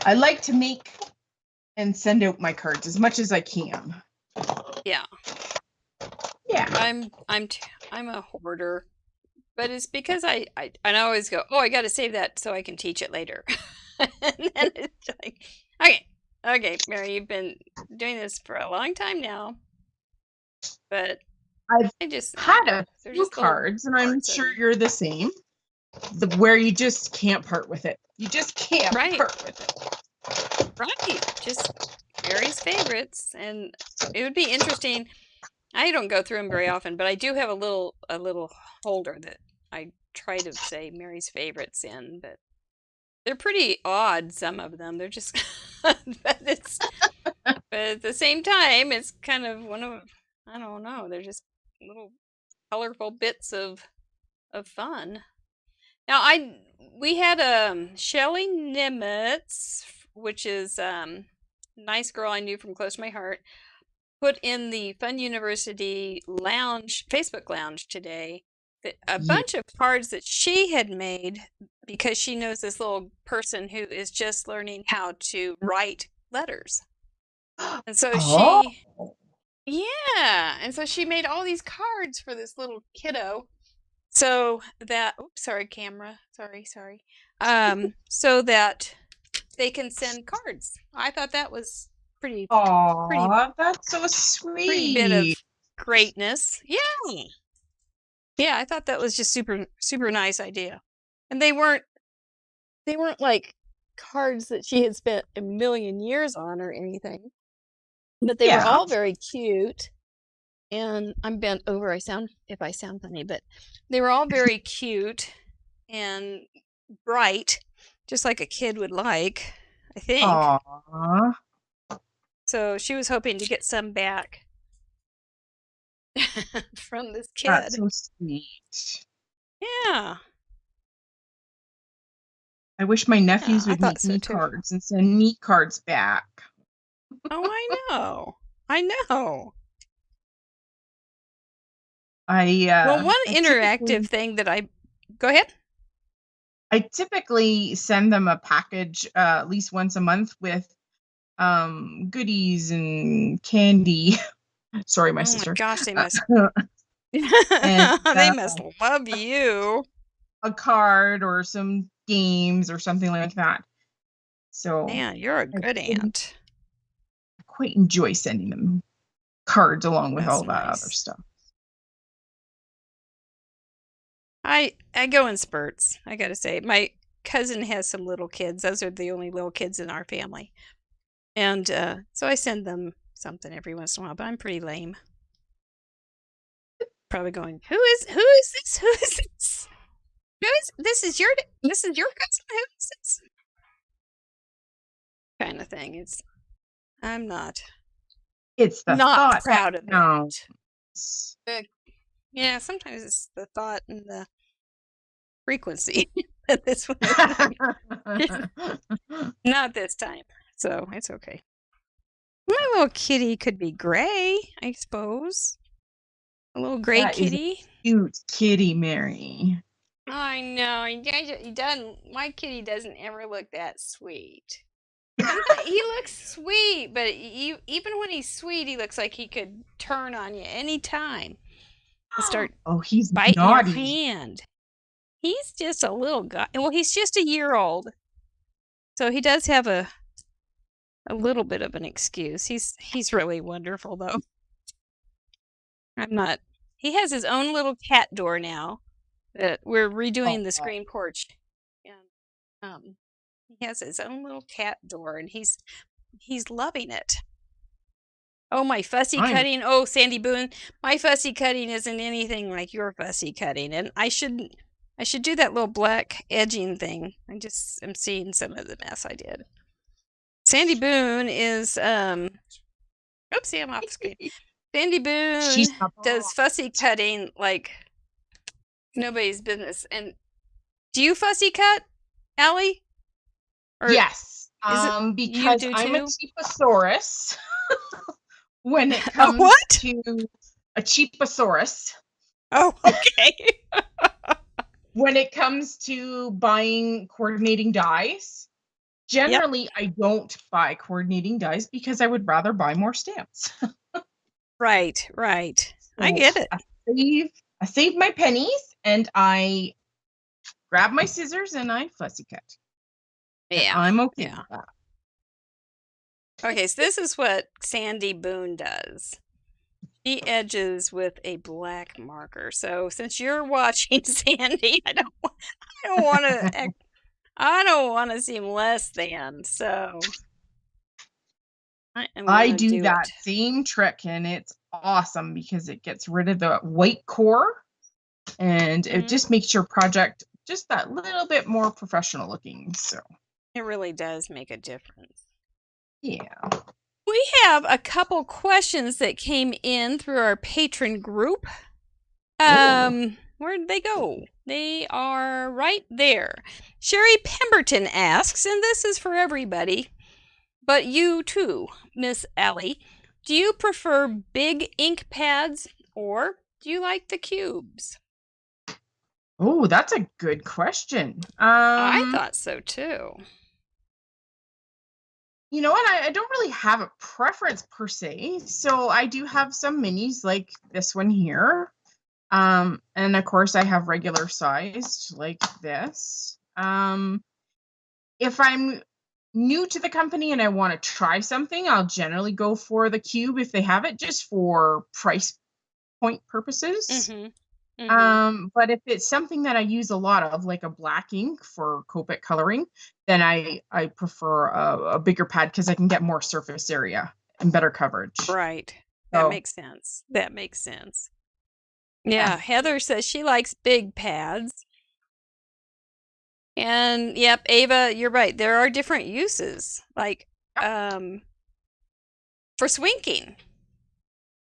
I like to make and send out my cards as much as I can. Yeah. I'm a hoarder, but it's because I always go, I got to save that so I can teach it later. And then it's like, okay, Mary, you've been doing this for a long time now. But I've I just had a they're few just little cards, and I'm parts of sure them. you're the same. Where you just can't part with it. You just can't Right. part with it. Right. Just Mary's favorites. And it would be interesting. I don't go through them very often, but I do have a little holder that I try to say Mary's favorites in, but they're pretty odd, some of them. They're just but at the same time, it's kind of one of, I don't know, they're just little colorful bits of fun. Now we had Shelley Nimitz, which is nice girl I knew from close to my heart, put in the Fun University lounge, Facebook lounge today, a bunch of cards that she had made because she knows this little person who is just learning how to write letters. And so and so she made all these cards for this little kiddo. So that, oops, sorry, camera. Sorry. So that they can send cards. I thought that was pretty that's so sweet. Pretty bit of greatness. Yeah. Yeah, I thought that was just super nice idea. And they weren't like cards that she had spent a million years on or anything. But they were all very cute. And I'm bent over if I sound funny, but they were all very cute and bright, just like a kid would like, I think. Aww. So she was hoping to get some back from this kid. That's so sweet. Yeah. I wish my nephews would make me cards and send me cards back. Oh, I know. I know. Well, one interactive thing that go ahead. I typically send them a package at least once a month with goodies and candy. Sorry, my sister. Oh my gosh, they must. They must love you. A card or some games or something like that. So, man, you're a good aunt. I quite enjoy sending them cards along with all that other stuff. I go in spurts, I gotta say. My cousin has some little kids. Those are the only little kids in our family. And so I send them something every once in a while, but I'm pretty lame. Probably going, who is this? Who is this? This is your cousin? Who is this? Kind of thing. I'm not. It's the not thought proud of it. Yeah, sometimes it's the thought and the frequency that this one not this time. So it's okay. My little kitty could be gray, I suppose. A little gray kitty. Is a cute kitty, Mary. I know. He doesn't. My kitty doesn't ever look that sweet. He looks sweet, but even when he's sweet, he looks like he could turn on you anytime and start he's biting naughty. your hand. He's just a little guy. Well, he's just a year old, so he does have a little bit of an excuse. He's really wonderful, though. I'm not. He has his own little cat door now. That we're redoing the screen porch, and he has his own little cat door, and he's loving it. Oh, my fussy cutting! Oh, Sandy Boone, my fussy cutting isn't anything like your fussy cutting, and I should do that little black edging thing. I just am seeing some of the mess I did. Sandy Boone is oopsie, I'm off screen. Sandy Boone does fussy cutting like nobody's business. And do you fussy cut, Allie? Yes. Because I'm a cheaposaurus. When it comes to a cheaposaurus. Oh, okay. When it comes to buying coordinating dies, generally I don't buy coordinating dies because I would rather buy more stamps. Right. So I get it. I save my pennies and I grab my scissors and I fussy cut. Yeah. And I'm okay with that. Okay, so this is what Sandy Boone does. He edges with a black marker. So since you're watching, Sandy, I don't want to seem less than. So I do that same trick, and it's awesome because it gets rid of the white core, and it just makes your project just that little bit more professional looking. So it really does make a difference. Yeah. We have a couple questions that came in through our patron group. Where did they go? They are right there. Sherry Pemberton asks, and this is for everybody, but you too, Miss Allie. Do you prefer big ink pads or do you like the cubes? Oh, that's a good question. I thought so too. You know what? I don't really have a preference per se. So I do have some minis like this one here. And of course I have regular sized like this. If I'm new to the company and I want to try something, I'll generally go for the cube if they have it, just for price point purposes. But if it's something that I use a lot of, like a black ink for Copic coloring, then I prefer a bigger pad because I can get more surface area and better coverage. Right. That makes sense. That makes sense. Yeah, Heather says she likes big pads. And yep, Ava, you're right. There are different uses, like for swinking.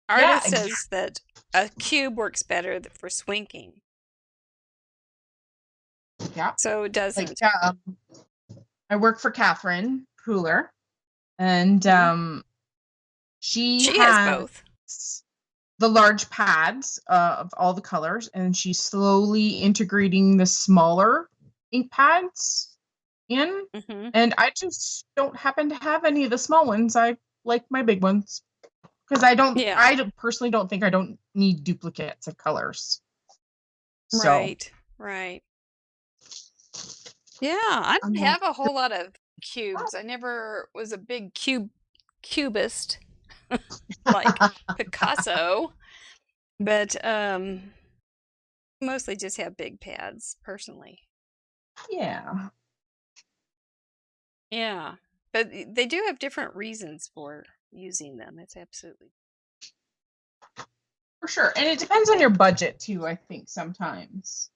Arda says that a cube works better for swinking. Yeah. So it doesn't. Like, I work for Catherine Pooler, and she has both. The large pads of all the colors, and she's slowly integrating the smaller ink pads in. And I just don't happen to have any of the small ones. I like my big ones because I personally don't think I don't need duplicates of colors. So. Right. Yeah, I don't have a whole lot of cubes. I never was a big cubist like Picasso, but mostly just have big pads personally. Yeah, but they do have different reasons for using them. It's absolutely for sure, and it depends on your budget too. I think sometimes.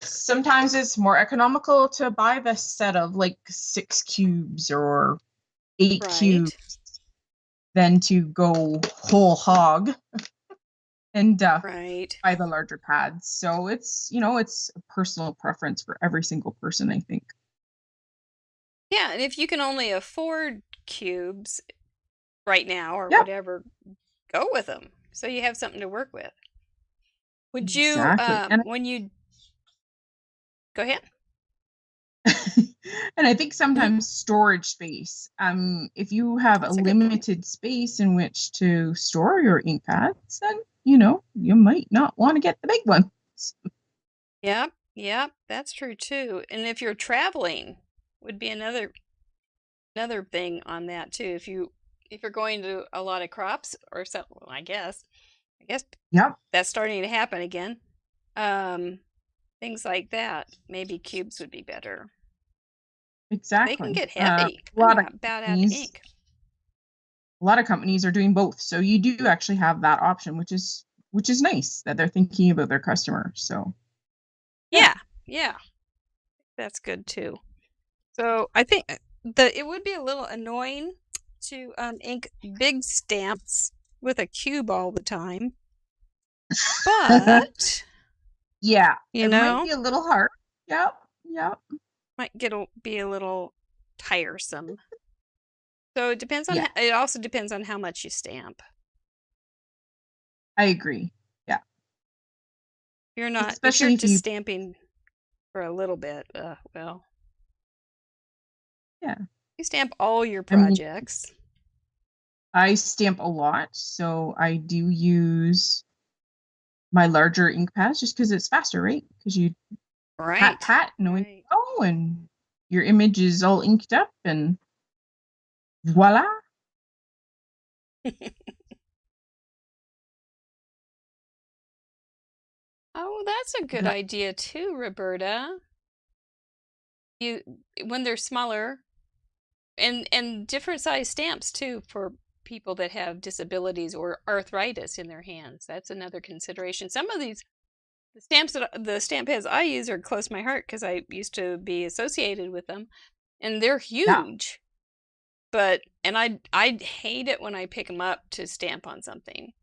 Sometimes it's more economical to buy the set of like 6 cubes or 8 cubes than to go whole hog and buy the larger pads. So it's, it's a personal preference for every single person, I think. Yeah, and if you can only afford cubes right now or whatever, go with them. So you have something to work with. Would you, when you... Go ahead. And I think sometimes storage space, if you have a limited space in which to store your ink pads, then, you might not want to get the big ones. Yep, that's true too. And if you're traveling, would be another thing on that too. If you're going to a lot of crops or something, I guess that's starting to happen again. Things like that, maybe cubes would be better. Exactly. They can get heavy. About out of ink. A lot of companies are doing both, so you do actually have that option, which is nice that they're thinking about their customers. So yeah, that's good too. So I think it would be a little annoying to ink big stamps with a cube all the time, but yeah, it might be a little hard. Yep. Might be a little tiresome. So it depends on. It also depends on how much you stamp. I agree. Yeah. You're not, especially if you're just stamping for a little bit. Well. Yeah. You stamp all your projects. I stamp a lot, so I do use my larger ink pads just because it's faster, right? Because you pat, knowing and your image is all inked up, and voila. Oh, that's a good idea too, Roberta. When they're smaller, and different size stamps too for people that have disabilities or arthritis in their hands. That's another consideration. Some of the stamp pads I use are close to my heart because I used to be associated with them, and they're huge. Yeah. I hate it when I pick them up to stamp on something.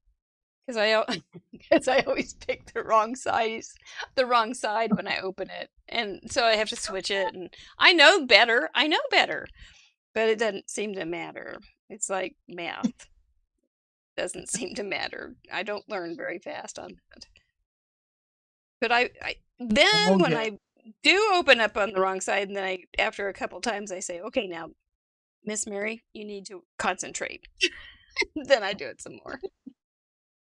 Because I always pick the wrong side when I open it, and so I have to switch it. And I know better, but it doesn't seem to matter. It's like math; doesn't seem to matter. I don't learn very fast on that. But when I do open up on the wrong side, and then after a couple times, I say, "Okay, now, Miss Mary, you need to concentrate." Then I do it some more.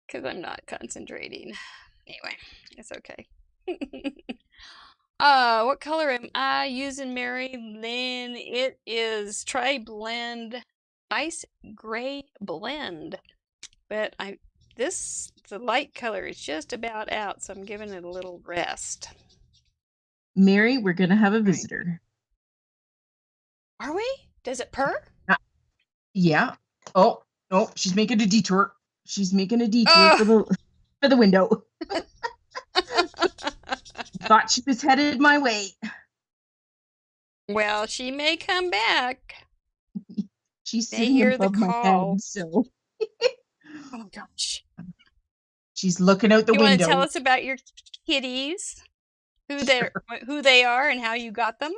Because I'm not concentrating. Anyway, it's okay. What color am I using, Mary Lynn? It is Tri-Blend Ice Gray Blend. But the light color is just about out, so I'm giving it a little rest. Mary, we're going to have a visitor. Are we? Does it purr? Yeah. Oh, she's making a detour. She's making a detour for the window. Thought she was headed my way. Well, she may come back. She's sitting above my head, so. Oh gosh. She's looking out the window. You want to tell us about your kitties? Who they are, and how you got them?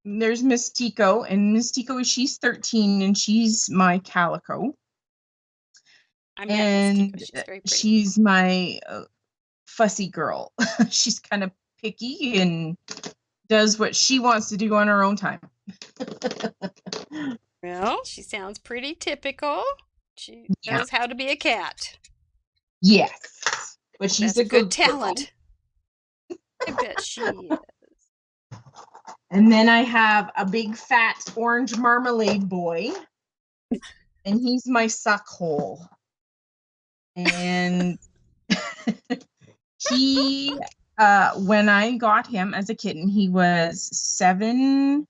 There's Miss Tico, and Miss Tico, she's 13, and she's my calico. And she's my fussy girl. She's kind of picky and does what she wants to do on her own time. Well, she sounds pretty typical. She knows how to be a cat. Yes, but she's a good talent. I bet she is. And then I have a big fat orange marmalade boy, and he's my suck hole. And he, when I got him as a kitten, he was 7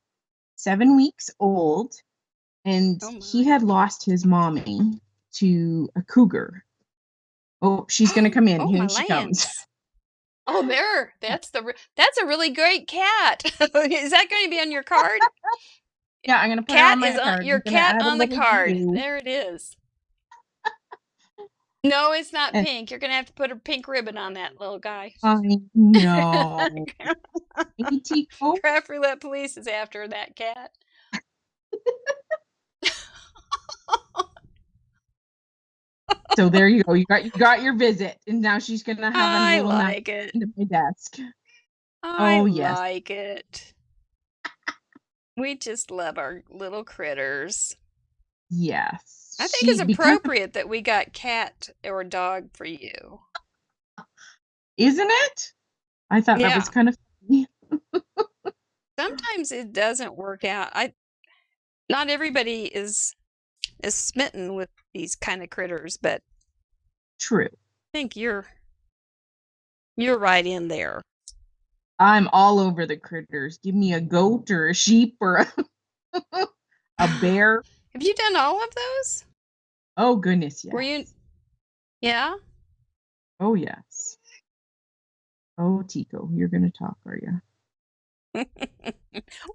weeks old, and he had lost his mommy to a cougar. Oh, she's gonna come in. Here she comes. Oh, that's a really great cat. Is that going to be on your card? Yeah, I'm gonna put it on my card. Your cat on the card. There it is. No, it's not pink. You're going to have to put a pink ribbon on that little guy. I know. Craft Roulette Police is after that cat. So there you go. You got your visit, and now she's going to have a little nap into my desk. I like it. We just love our little critters. Yes. I think it's appropriate that we got cat or dog for you. Isn't it? I thought that was kind of funny. Sometimes it doesn't work out. Not everybody is smitten with these kind of critters, but true. I think you're right in there. I'm all over the critters. Give me a goat or a sheep or a bear. Have you done all of those? Oh, goodness, yes. Were you? Yeah? Oh, yes. Oh, Tico, you're going to talk, are you?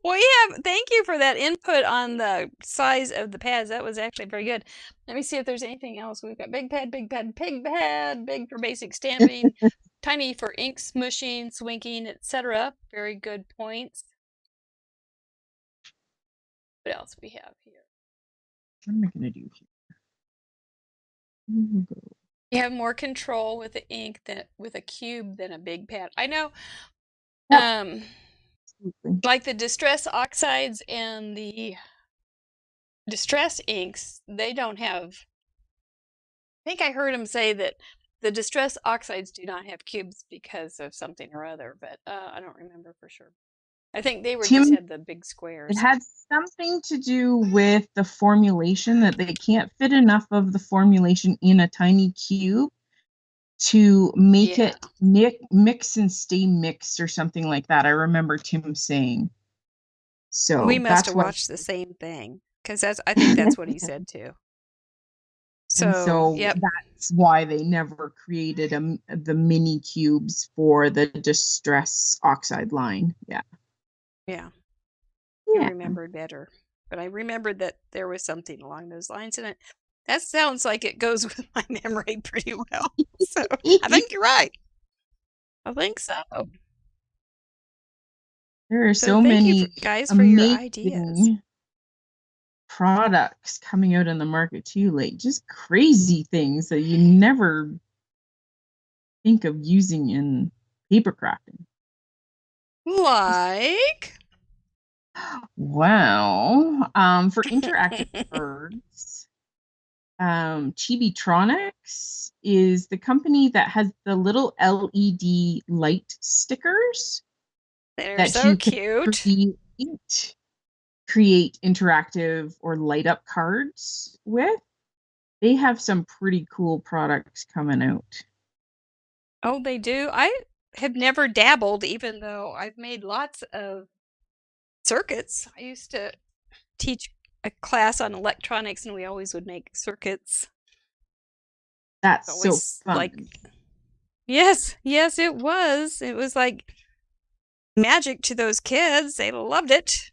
Well, thank you for that input on the size of the pads. That was actually very good. Let me see if there's anything else. We've got big pad, big for basic stamping, tiny for ink smushing, swinking, etc. Very good points. What else we have here? What am I going to do here? You have more control with the ink with a cube than a big pad. I know. Like the distress oxides and the distress inks, they don't have. I think I heard him say that the distress oxides do not have cubes because of something or other, but I don't remember for sure. I think they just had the big squares. It had something to do with the formulation, that they can't fit enough of the formulation in a tiny cube to make Yeah. it mix and stay mixed or something like that. I remember Tim saying. So We must that's have why. watched the same thing because I think that's what he said too. And So, so yep. that's why they never created the mini cubes for the Distress Oxide line. Yeah. Yeah. I Yeah. remembered better. But I remembered that there was something along those lines, and that sounds like it goes with my memory pretty well. So I think you're right. I think so. There are So so thank you, many guys, for your ideas. amazing products coming out in the market too, like just crazy things that you never think of using in paper crafting. Like? Well, for interactive cards, Chibitronics is the company that has the little LED light stickers They're that so you can cute. create interactive or light up cards with. They have some pretty cool products coming out. Oh, they do? I have never dabbled, even though I've made lots of circuits. I used to teach a class on electronics, and we always would make circuits. That's It's so always fun. like, yes, it was. It was like magic to those kids. They loved it.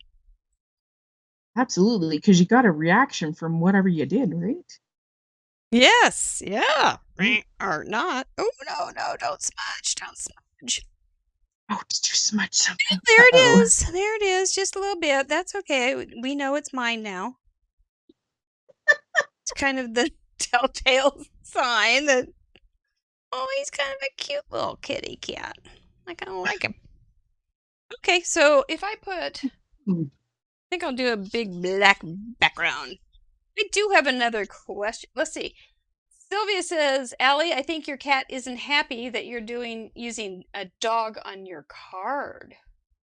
Absolutely, because you got a reaction from whatever you did, right? Yes, yeah. Or not. Oh, no, don't smudge. Oh, did you smudge something? There it Uh-oh. is. There it is. Just a little bit. That's okay. We know it's mine now. It's kind of the telltale sign that, oh, he's kind of a cute little kitty cat. I kind of like him. Okay, so if I put, I think I'll do a big black background. I do have another question. Let's see. Sylvia says, Allie, I think your cat isn't happy that you're using a dog on your card.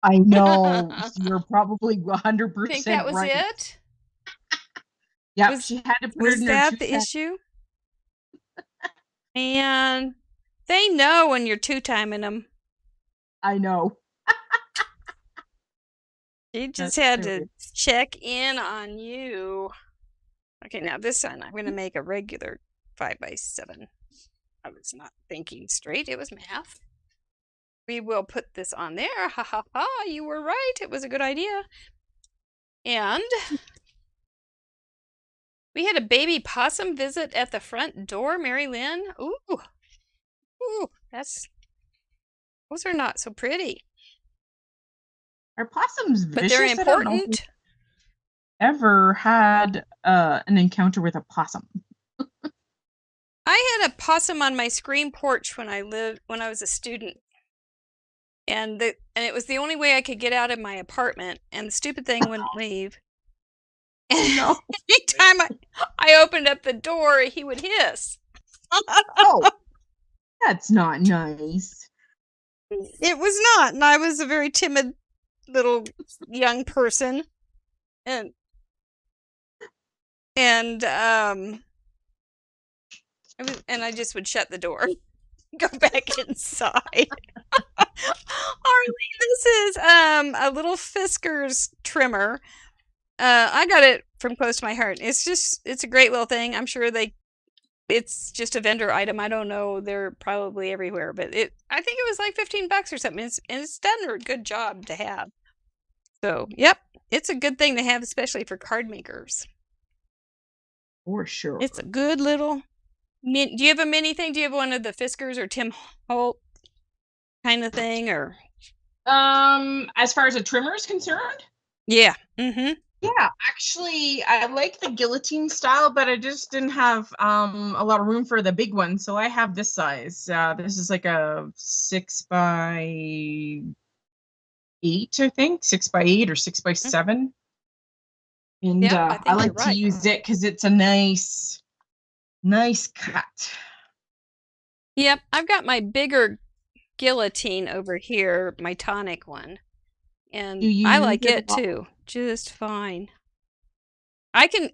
I know. You're probably 100% Think that was right. it? Yep, she had to put it in her Was that the issue? And they know when you're two-timing them. I know. She just had to check in on you. Okay, now this one, I'm going to make a regular 5x7. I was not thinking straight. It was math. We will put this on there. Ha ha ha. You were right. It was a good idea. And we had a baby possum visit at the front door, Mary Lynn. Ooh. Ooh, those are not so pretty. Are possums vicious? But they're important. Ever had an encounter with a possum? I had a possum on my screen porch when I was a student. And it was the only way I could get out of my apartment, and the stupid thing wouldn't leave. And No. anytime I opened up the door, he would hiss. Oh, that's not nice. It was not, and I was a very timid little young person, and I just would shut the door, go back inside. Arlene, this is a little Fiskars trimmer. I got it from close to my heart. It's a great little thing. I'm sure it's just a vendor item. I don't know. They're probably everywhere, but I think it was like $15 or something. It's done a good job to have. So, yep, it's a good thing to have, especially for card makers. For sure. It's a good little. Do you have a mini thing? Do you have one of the Fiskars or Tim Holt kind of thing, or? As far as a trimmer is concerned? Yeah. Mm-hmm. Yeah, actually, I like the guillotine style, but I just didn't have a lot of room for the big one, so I have this size. This is like a 6x8, I think, 6x8 or 6x7. And Yeah, I like to use it because it's a nice cut. Yep, I've got my bigger guillotine over here, my tonic one, and I like it too, just fine. I can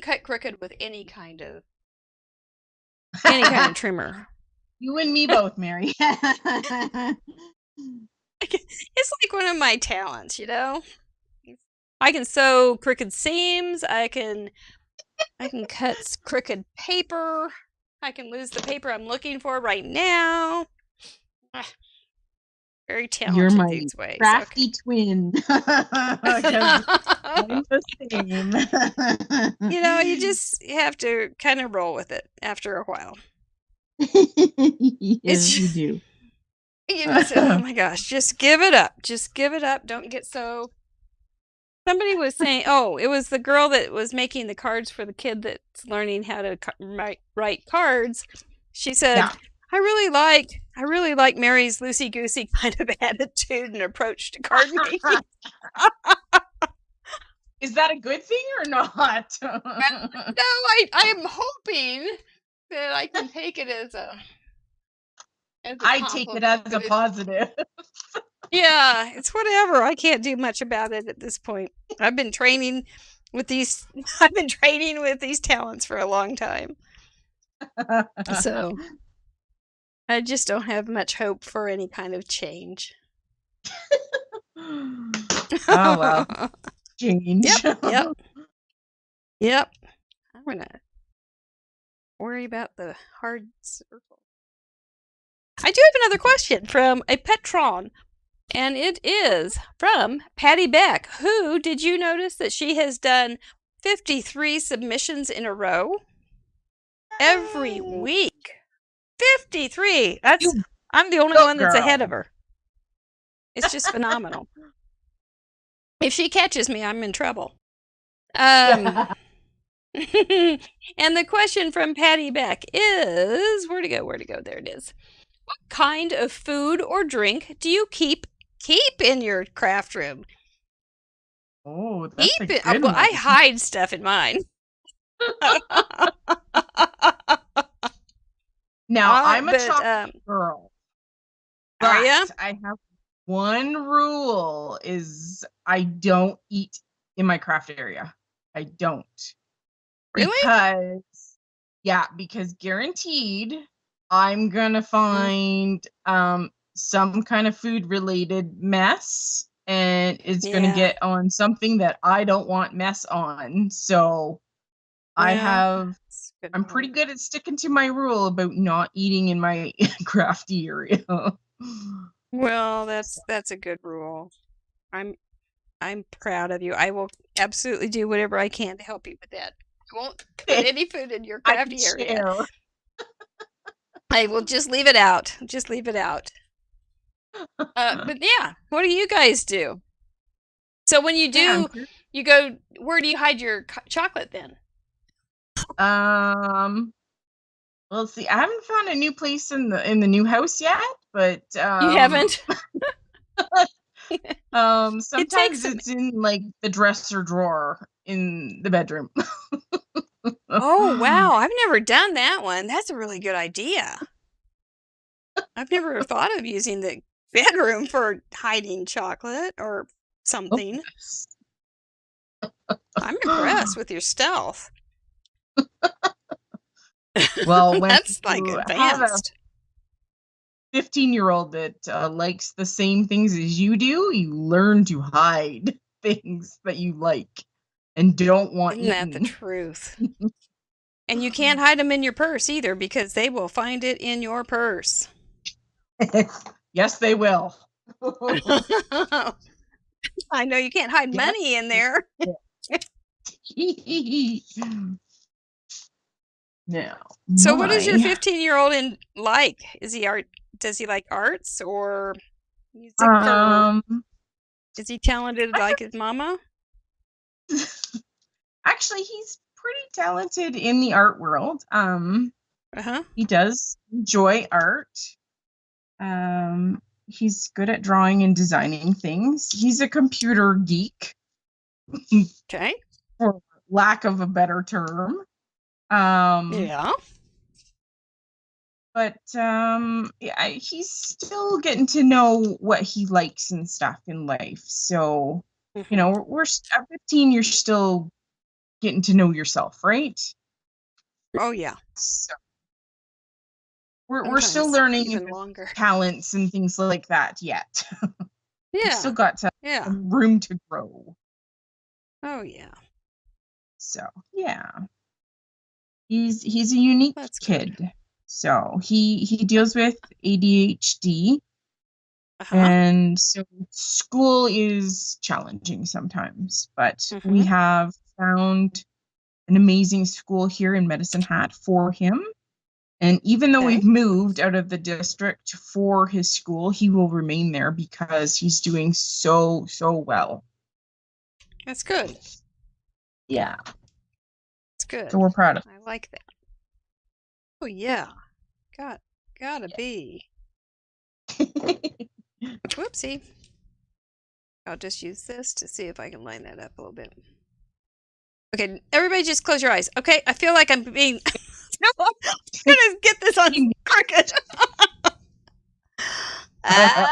cut crooked with any kind of Any kind of trimmer. You and me both, Mary. It's like one of my talents, you know? I can sew crooked seams. I can cut crooked paper. I can lose the paper I'm looking for right now. Very talented You're my these ways. crafty twin. I'm the same. You know, you just have to kind of roll with it after a while. Yes, you do. You just, oh my gosh, just give it up. Just give it up. Don't get so. Somebody was saying, oh, it was the girl that was making the cards for the kid that's learning how to write cards. She said, yeah. I really like Mary's loosey-goosey kind of attitude and approach to card making. Is that a good thing or not? No, I am hoping that I can take it as a I take it as a positive. Yeah, it's whatever. I can't do much about it at this point. I've been training with these talents for a long time. So I just don't have much hope for any kind of change. Oh well. Change. Yep. I'm gonna worry about the hard circle. I do have another question from a patron, and it is from Patty Beck, who, did you notice that she has done 53 submissions in a row? Every week. 53! I'm the only one that's ahead of her. It's just phenomenal. If she catches me, I'm in trouble. And the question from Patty Beck is, where to go? There it is. What kind of food or drink do you keep in your craft room? Oh, that's a good one. Well, I hide stuff in mine. Now, I'm a chocolate girl. Are you? I have one rule is I don't eat in my craft area. I don't. Really? Because guaranteed I'm gonna find some kind of food related mess, and it's gonna get on something that I don't want mess on. So I'm pretty good at sticking to my rule about not eating in my crafty area. Well, that's a good rule. I'm proud of you. I will absolutely do whatever I can to help you with that. I won't put any food in your crafty area. I will just leave it out. But yeah, what do you guys do? So when you do, you go, where do you hide your chocolate then? Well, see, I haven't found a new place in the new house yet, but you haven't. Sometimes it's in like the dresser drawer in the bedroom. Oh wow, I've never done that one. That's a really good idea. I've never thought of using the bedroom for hiding chocolate or something. I'm impressed with your stealth. Well, when that's like advanced. 15-year-old that likes the same things as you do, you learn to hide things that you like and don't want. Isn't that the truth? And you can't hide them in your purse either, because they will find it in your purse. Yes, they will. I know you can't hide money in there. No. So what is your 15-year-old like? Is he does he like arts or music? Is he talented like his mama? Actually, he's pretty talented in the art world. He does enjoy art. He's good at drawing and designing things. He's a computer geek. Okay. For lack of a better term. But he's still getting to know what he likes and stuff in life. So, you know, we're at 15, you're still getting to know yourself, right? Oh yeah. So We're still learning even longer talents and things like that yet. Yeah. We've still got some room to grow. Oh yeah. So yeah. He's a unique kid. So he deals with ADHD. And so school is challenging sometimes, but we have found an amazing school here in Medicine Hat for him. And even though we've moved out of the district for his school, he will remain there because he's doing so well. That's good. Yeah. It's good. So we're proud of him. I like that. Oh yeah. Gotta be. Whoopsie. I'll just use this to see if I can line that up a little bit. Okay, everybody just close your eyes. Okay, I feel like I'm being... No, I'm gonna get this on crooked. All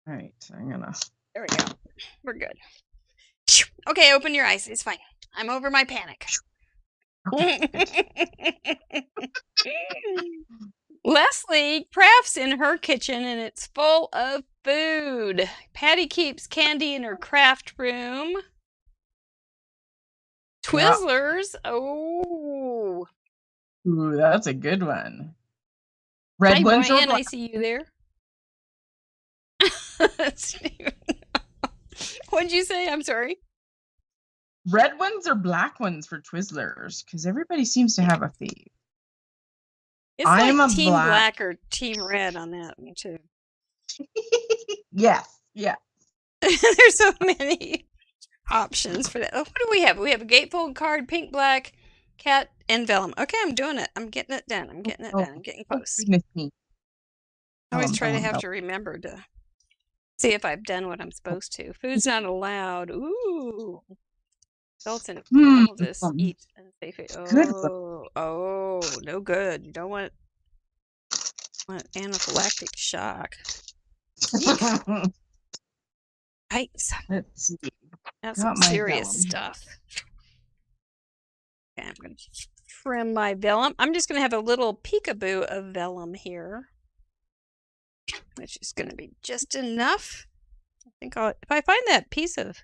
right, I'm gonna... There we go. We're good. Okay, open your eyes. It's fine. I'm over my panic. Leslie crafts in her kitchen and it's full of food. Patty keeps candy in her craft room. Twizzlers. Yeah. Oh. Ooh, that's a good one. Red ones Brian, I see you there. What'd you say? I'm sorry. Red ones or black ones for Twizzlers? Because everybody seems to have a fave. It's like Team Black or Team Red on that one too. Yes, yeah. There's so many options for that. Oh, what do we have? We have a gatefold card, pink, black, cat, and vellum. Okay, I'm doing it. I'm getting it done. I'm getting it done. I'm getting close. Goodness me. I always try to have to remember to see if I've done what I'm supposed to. Food's not allowed. Ooh. Adults and I'll just eat and stay fit. Oh, no good. You don't want anaphylactic shock. Yikes. Let's see. That's some serious stuff. Okay, I'm going to trim my vellum. I'm just going to have a little peekaboo of vellum here, which is going to be just enough. I think if I find that piece of...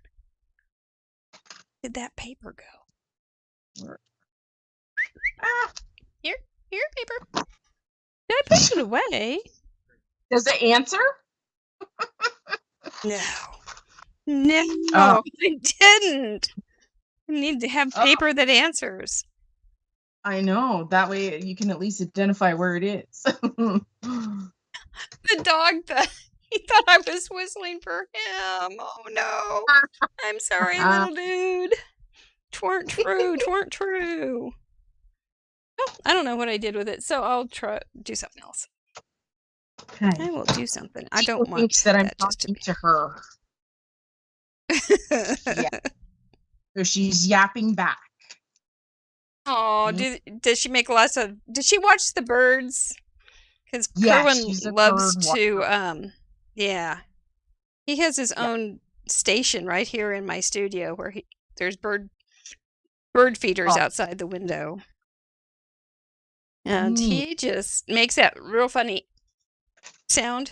Did that paper go? Here, paper. Did I put it away? Does it answer? No, I didn't. I need to have paper that answers. I know. That way you can at least identify where it is. The dog he thought I was whistling for him. Oh no. I'm sorry, little dude. Tweren't true. Oh, I don't know what I did with it, so I'll do something else. Okay. I will do something. I don't want that I'm talking to her. Yeah. So she's yapping back. Oh, does she make lots of... Did she watch the birds? Because Kerwin loves to... Yeah. He has his own station right here in my studio where there's bird feeders outside the window. And he just makes that real funny sound.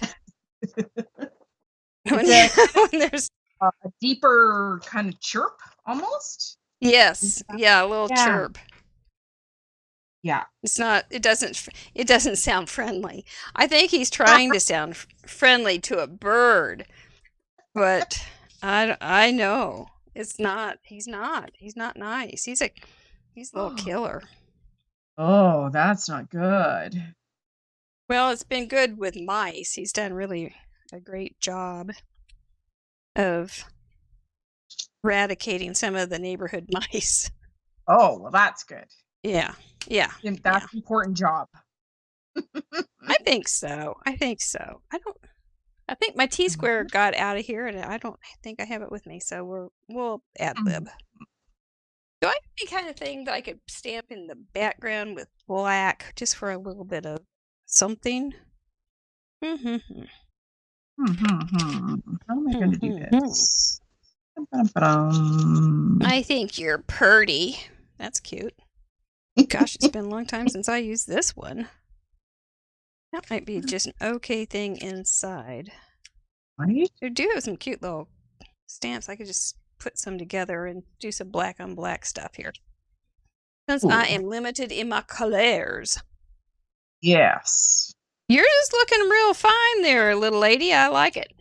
when there's a deeper kind of chirp almost. Yes. Yeah, a little chirp. Yeah. It doesn't sound friendly. I think he's trying to sound friendly to a bird. But I know it's not. He's not nice. He's a little killer. Oh, that's not good. Well, it's been good with mice. He's done really a great job of eradicating some of the neighborhood mice. Oh, well, that's good. Yeah. That's an important job. I think so. I think my T-square got out of here, and I don't think I have it with me, so we'll ad-lib. Do I have any kind of thing that I could stamp in the background with black, just for a little bit of something? How am I going to do this? I think you're purty. That's cute. Gosh, it's been a long time since I used this one. That might be just an okay thing inside. Right? They do have some cute little stamps. I could just put some together and do some black on black stuff here. Since I am limited in my colors. Yes. You're just looking real fine there, little lady. I like it.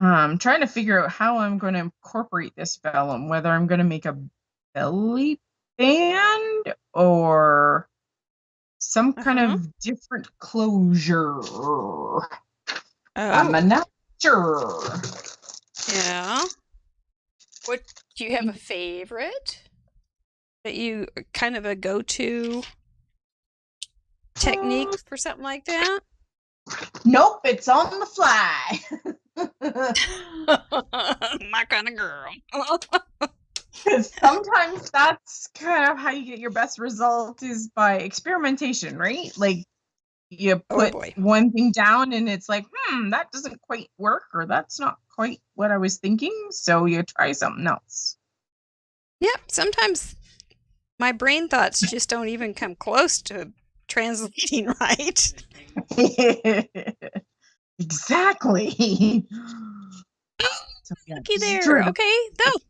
I'm trying to figure out how I'm going to incorporate this vellum, whether I'm going to make a belly band or some kind of different closure. I'm not sure. Yeah. What, do you have a favorite that you kind of a go-to technique for something like that? Nope, it's on the fly. My kind of girl. Because sometimes that's kind of how you get your best result is by experimentation, right? Like you put one thing down and it's like, that doesn't quite work, or that's not quite what I was thinking. So you try something else. Yep. Sometimes my brain thoughts just don't even come close to translating right. Exactly. So, yeah, looky there. Okay, though.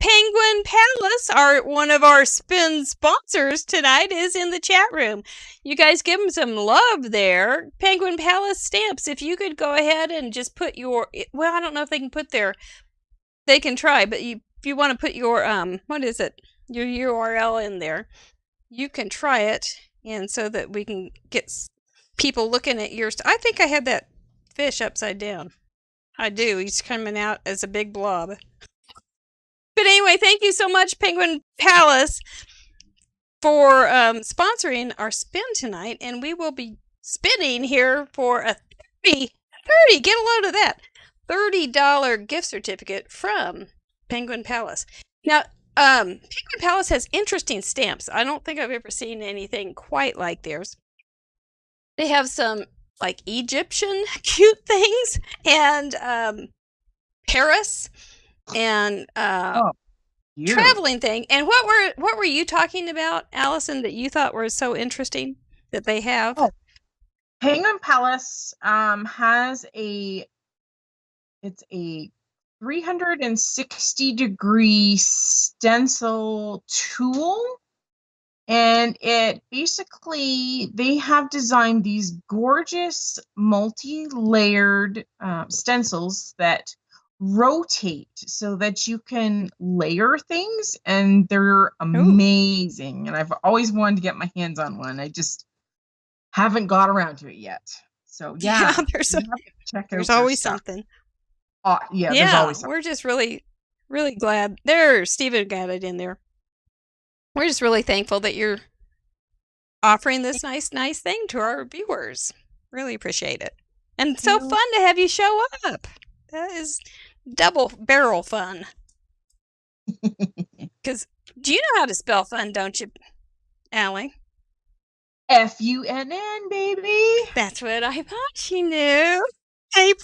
Penguin Palace, one of our spin sponsors tonight, is in the chat room. You guys give them some love there. Penguin Palace stamps. If you could go ahead and just put your, well, I don't know if they can put their, they can try, but if you want to put your what is it, your URL in there, you can try it, and so that we can get people looking at your. I think I had that fish upside down. I do. He's coming out as a big blob. But anyway, thank you so much, Penguin Palace, for sponsoring our spin tonight. And we will be spinning here for a $30, get a load of that, $30 gift certificate from Penguin Palace. Now, Penguin Palace has interesting stamps. I don't think I've ever seen anything quite like theirs. They have some like Egyptian cute things and Paris and traveling thing. And what were you talking about, Allison, that you thought were so interesting that they have? Penguin Palace has a 360-degree stencil tool, and it basically, they have designed these gorgeous multi-layered stencils that rotate so that you can layer things, and they're amazing. And I've always wanted to get my hands on one. I just haven't got around to it yet. So yeah, there's always something. There's always something. We're just really, really glad. Stephen got it in there. We're just really thankful that you're offering this nice thing to our viewers. Really appreciate it. And so fun to have you show up. That is double barrel fun. Because do you know how to spell fun, don't you, Allie? FUNN, baby. That's what I thought she knew. A+.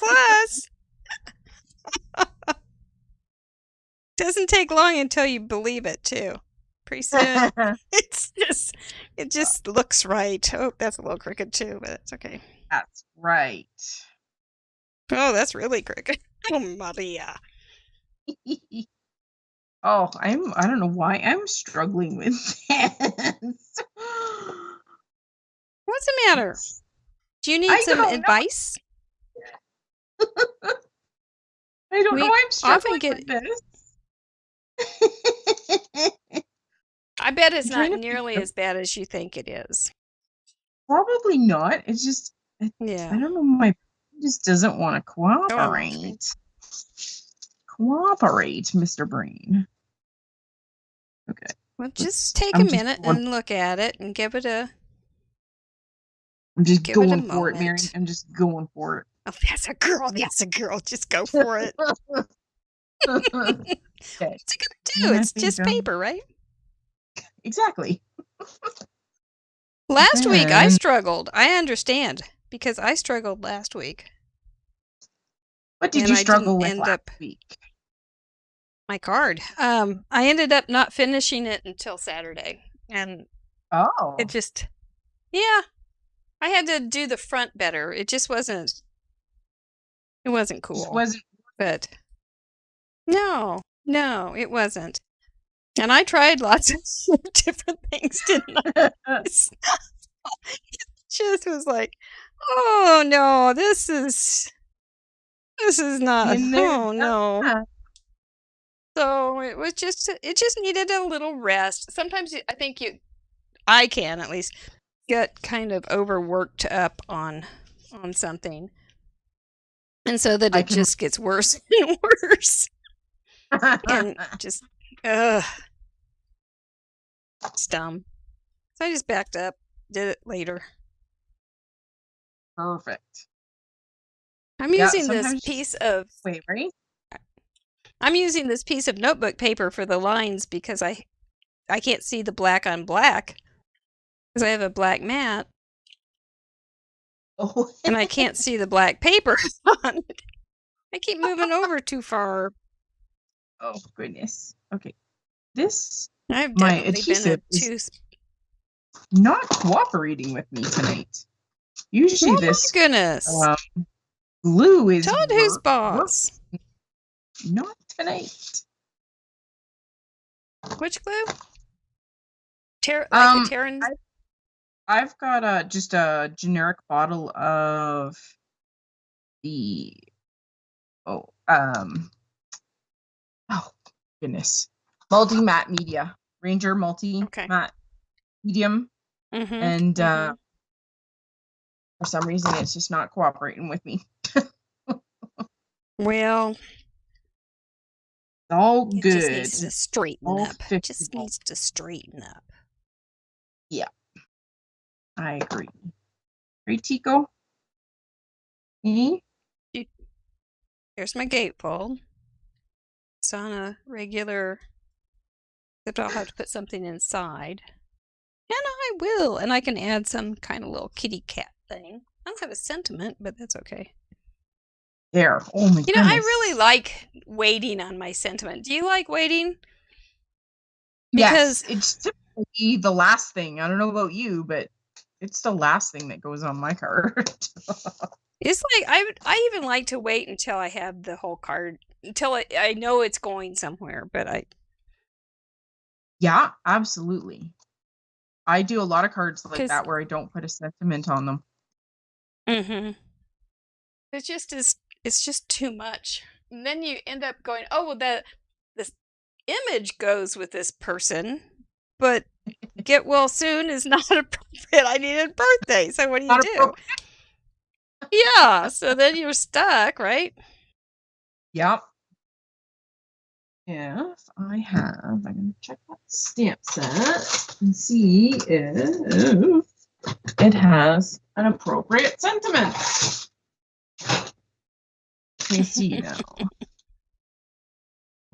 Doesn't take long until you believe it, too. Pretty soon. It just looks right. Oh, that's a little crooked, too, but that's okay. That's right. Oh, that's really crooked. Oh, Maria. I don't know why I'm struggling with this. What's the matter? Do you need some advice? I don't know why I'm struggling with this. I bet it's not nearly as bad as you think it is. Probably not. It's just, I don't know, my brain just doesn't want to cooperate. Cooperate, Mr. Brain. Okay. Well, just take a minute and look at it and give it a... I'm just going for it, Mary. I'm just going for it. Oh, that's a girl. That's a girl. Just go for it. Okay. What's it going to do? It's just paper, right? Exactly. Last week, I struggled. I understand, because I struggled last week. What did you struggle with last week? My card. I ended up not finishing it until Saturday. And Oh. It just, yeah. I had to do the front better. It just wasn't. It wasn't cool. Just wasn't. But no, it wasn't. And I tried lots of different things, didn't I? It just was like, oh no, this is not. Oh no. So it was just. It just needed a little rest. Sometimes I think I can at least get kind of overworked up on something, and so that it just gets worse and worse, and just it's dumb. So I just backed up, did it later. Perfect. I'm using this piece of right? I'm using this piece of notebook paper for the lines because I can't see the black on black because I have a black mat. Oh. And I can't see the black paper on it. I keep moving over too far. Oh goodness. Okay. This my adhesive is not cooperating with me tonight. Usually this goodness. Glue is Told who's boss. Not tonight. Which glue? The Terran. I've got just a generic bottle of the goodness, multi matte media, Ranger multi matte medium, and for some reason it's just not cooperating with me. Well, all good. Just needs to straighten up. Just needs to straighten up. Yeah, I agree. Right, Tico? Here's my gatefold. It's on a regular, except I'll have to put something inside. And I will. And I can add some kind of little kitty cat thing. I don't have a sentiment, but that's okay. There. Oh my goodness. I really like waiting on my sentiment. Do you like waiting? Because it's typically the last thing. I don't know about you, but it's the last thing that goes on my card. It's like I even like to wait until I have the whole card, until I know it's going somewhere, but Yeah, absolutely. I do a lot of cards like that where I don't put a sentiment on them. Mm-hmm. It's just too much. And then you end up going, oh, well, this image goes with this person, but get well soon is not appropriate. I need a birthday. So what do you do? Yeah. So then you're stuck, right? Yep. If I'm going to check that stamp set and see if it has an appropriate sentiment. Let me see now.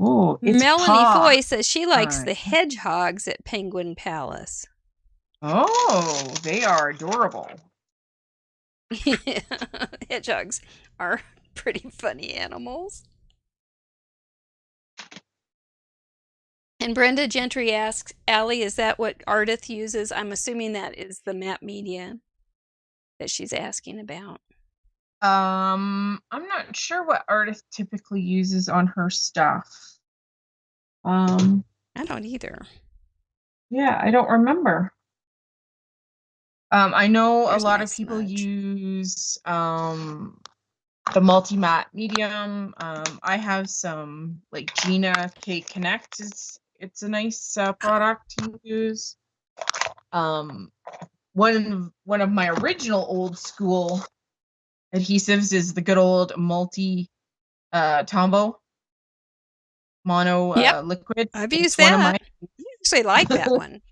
Oh, it's Melanie Foy says she likes the hedgehogs at Penguin Palace. Oh, they are adorable. Hedgehogs are pretty funny animals. And Brenda Gentry asks, Allie, is that what Ardith uses? I'm assuming that is the matte media that she's asking about. I'm not sure what Ardith typically uses on her stuff. I don't either. Yeah, I don't remember. I know a lot of people use the multi-matte medium. I have some like Gina K Connect. It's a nice product to use. One of my original old school adhesives is the good old multi Tombow mono liquid. I've used that. You actually like that one.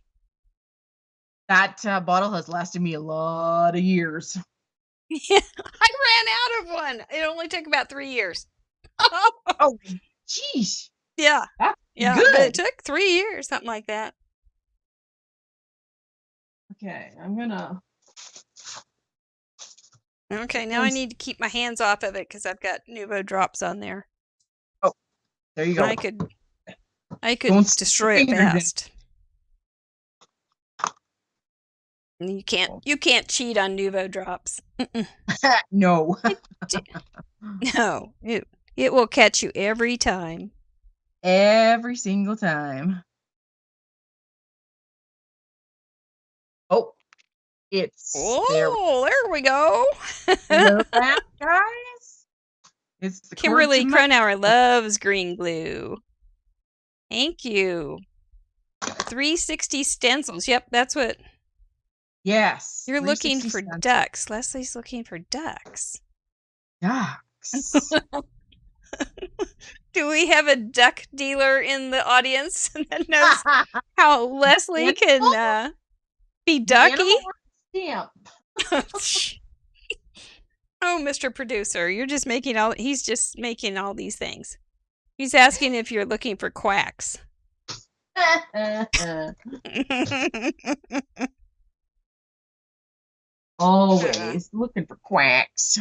That bottle has lasted me a lot of years. Yeah, I ran out of one. It only took about 3 years. Oh, jeez. Yeah. That's good. But it took 3 years, something like that. Okay, I'm gonna. Okay, now I need to keep my hands off of it because I've got Nuvo drops on there. Oh, there you go. I could destroy it fast. You can't cheat on Nuvo drops. No. No, it will catch you every time. Every single time. Oh, there we go. Hello, guys. It's the Kimberly Cronauer loves green glue. Thank you. 360 stencils. Yep, that's what. Yes. You're looking for stencils. Ducks. Leslie's looking for ducks. Ducks. Do we have a duck dealer in the audience that knows how Leslie can be ducky? Stamp. Oh, Mr. Producer, he's just making all these things. He's asking if you're looking for quacks. Always looking for quacks.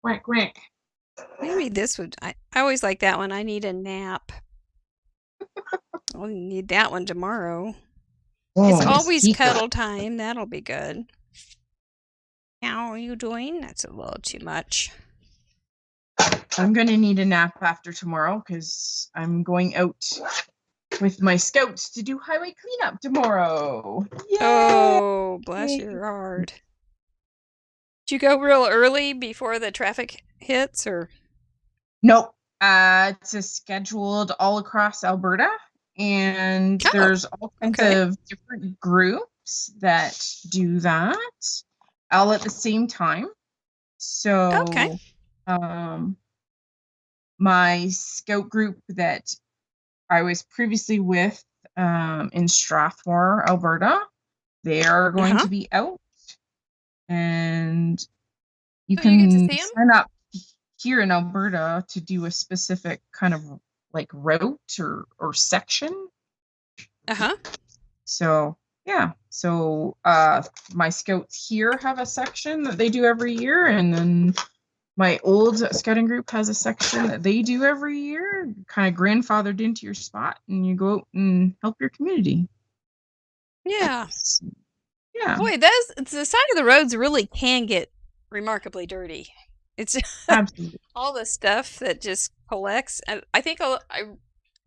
Quack, quack. Maybe this would... I always like that one. I need a nap. I'll need that one tomorrow. Oh, it's always cuddle time. That'll be good. How are you doing? That's a little too much. I'm going to need a nap after tomorrow because I'm going out with my scouts to do highway cleanup tomorrow. Yay! Oh, bless your heart. Did you go real early before the traffic hits, or? Nope. It's scheduled all across Alberta, and there's all kinds of different groups that do that all at the same time. So, my scout group that I was previously with in Strathmore, Alberta, they are going to be out, and you can sign up here in Alberta to do a specific kind of like route or section. So yeah, so my scouts here have a section that they do every year, and then my old scouting group has a section that they do every year, kind of grandfathered into your spot, and you go out and help your community. Yeah. Yeah. Boy, the side of the roads really can get remarkably dirty. It's absolutely all the stuff that just collects. And I think I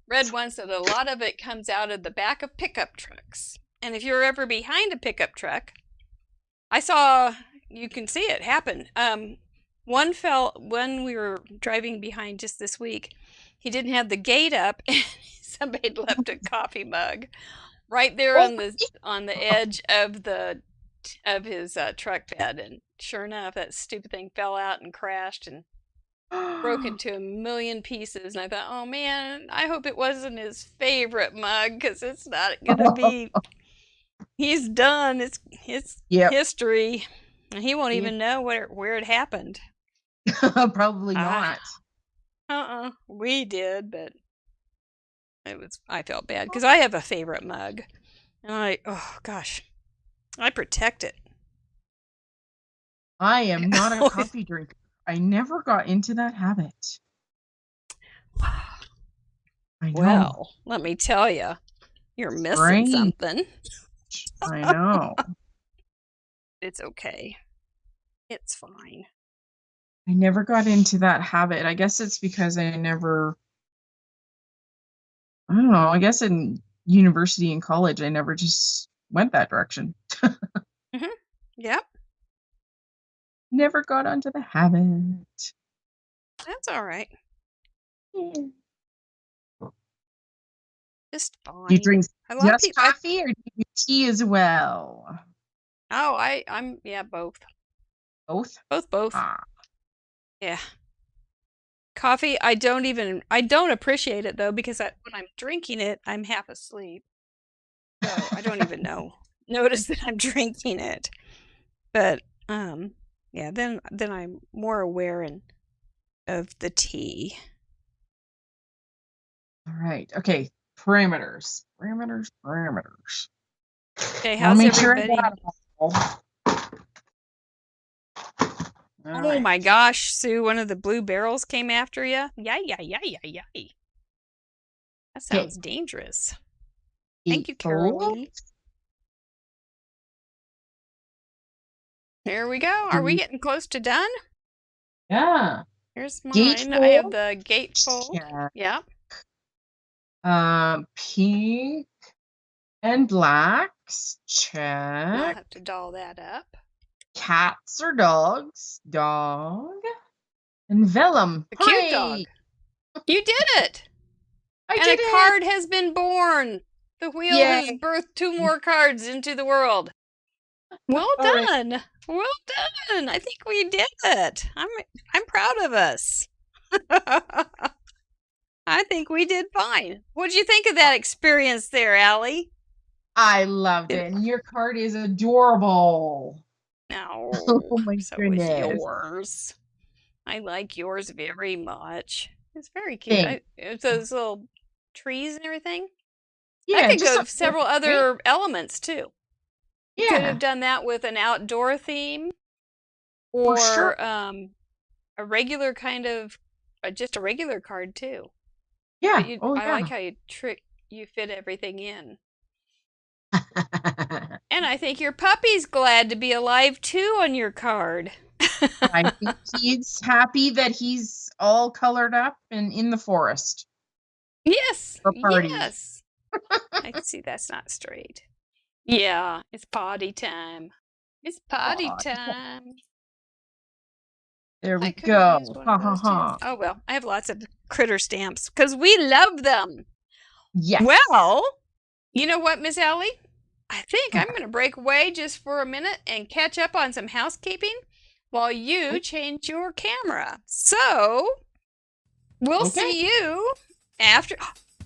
read once that a lot of it comes out of the back of pickup trucks. And if you're ever behind a pickup truck, you can see it happen. When we were driving behind just this week, he didn't have the gate up, and somebody had left a coffee mug right there on the edge of his truck bed, and sure enough, that stupid thing fell out and crashed and broke into a million pieces. And I thought, oh man, I hope it wasn't his favorite mug, because it's not gonna be. He's done. It's history, and he won't even know where it happened. Probably not. We did, but I felt bad because I have a favorite mug, and I protect it. I am not a coffee drinker. I never got into that habit. I know. Well, let me tell you, you're missing something. I know. It's okay. It's fine. I never got into that habit. I guess it's because I don't know, I guess in university and college, I never just went that direction. Yep. Never got onto the habit. That's all right. Just fine. Do you drink just coffee, or do you do tea as well? Oh, I'm both. Both? Both. Yeah. Coffee, I don't appreciate it though, because when I'm drinking it, I'm half asleep. So I don't even notice that I'm drinking it. But yeah, then I'm more aware of the tea. All right. Okay. Parameters. Okay, how's everybody? Oh right. my gosh, Sue, one of the blue barrels came after you? Yay. That sounds dangerous. Thank you, Caroline. Here we go. Are we getting close to done? Yeah. Here's mine. Gatefold. I have the gatefold. Yeah. Yeah. Pink and blacks. Check. I'll have to doll that up. Cats or dogs? Dog. And vellum. A cute dog. You did it. I did it. And a card has been born. The wheel has birthed 2 more cards into the world. Well done. Right. Well done. I think we did it. I'm proud of us. I think we did fine. What did you think of that experience there, Allie? I loved it. And your card is adorable. No. Oh my goodness. Yours. I like yours very much. It's very cute. It's those little trees and everything. Yeah, I could go with several other elements too. Yeah. You could have done that with an outdoor theme, or a regular kind of, just a regular card too. Yeah. I like how you fit everything in. And I think your puppy's glad to be alive too on your card. I think he's happy that he's all colored up and in the forest. Yes. Yes. I see that's not straight. Yeah, it's potty time. It's potty time. There we go. Oh, well, I have lots of critter stamps because we love them. Yes. Well, you know what, Miss Allie? I think I'm going to break away just for a minute and catch up on some housekeeping while you change your camera. So, we'll see you after.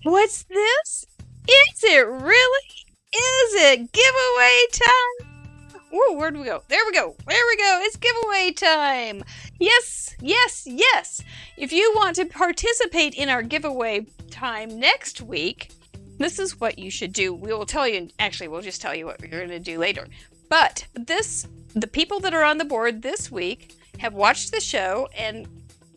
What's this? Is it really? Is it giveaway time? Whoa, where'd we go? There we go. There we go. It's giveaway time. Yes, yes, yes. If you want to participate in our giveaway time next week, this is what you should do. We will tell you. Actually, we'll just tell you what we're going to do later. But the people that are on the board this week have watched the show and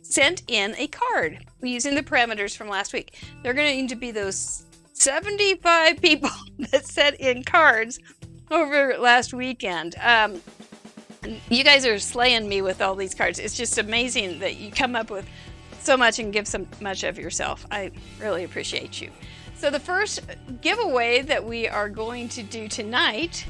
sent in a card using the parameters from last week. They're going to be those 75 people that sent in cards over last weekend. You guys are slaying me with all these cards. It's just amazing that you come up with so much and give so much of yourself. I really appreciate you. So the first giveaway that we are going to do tonight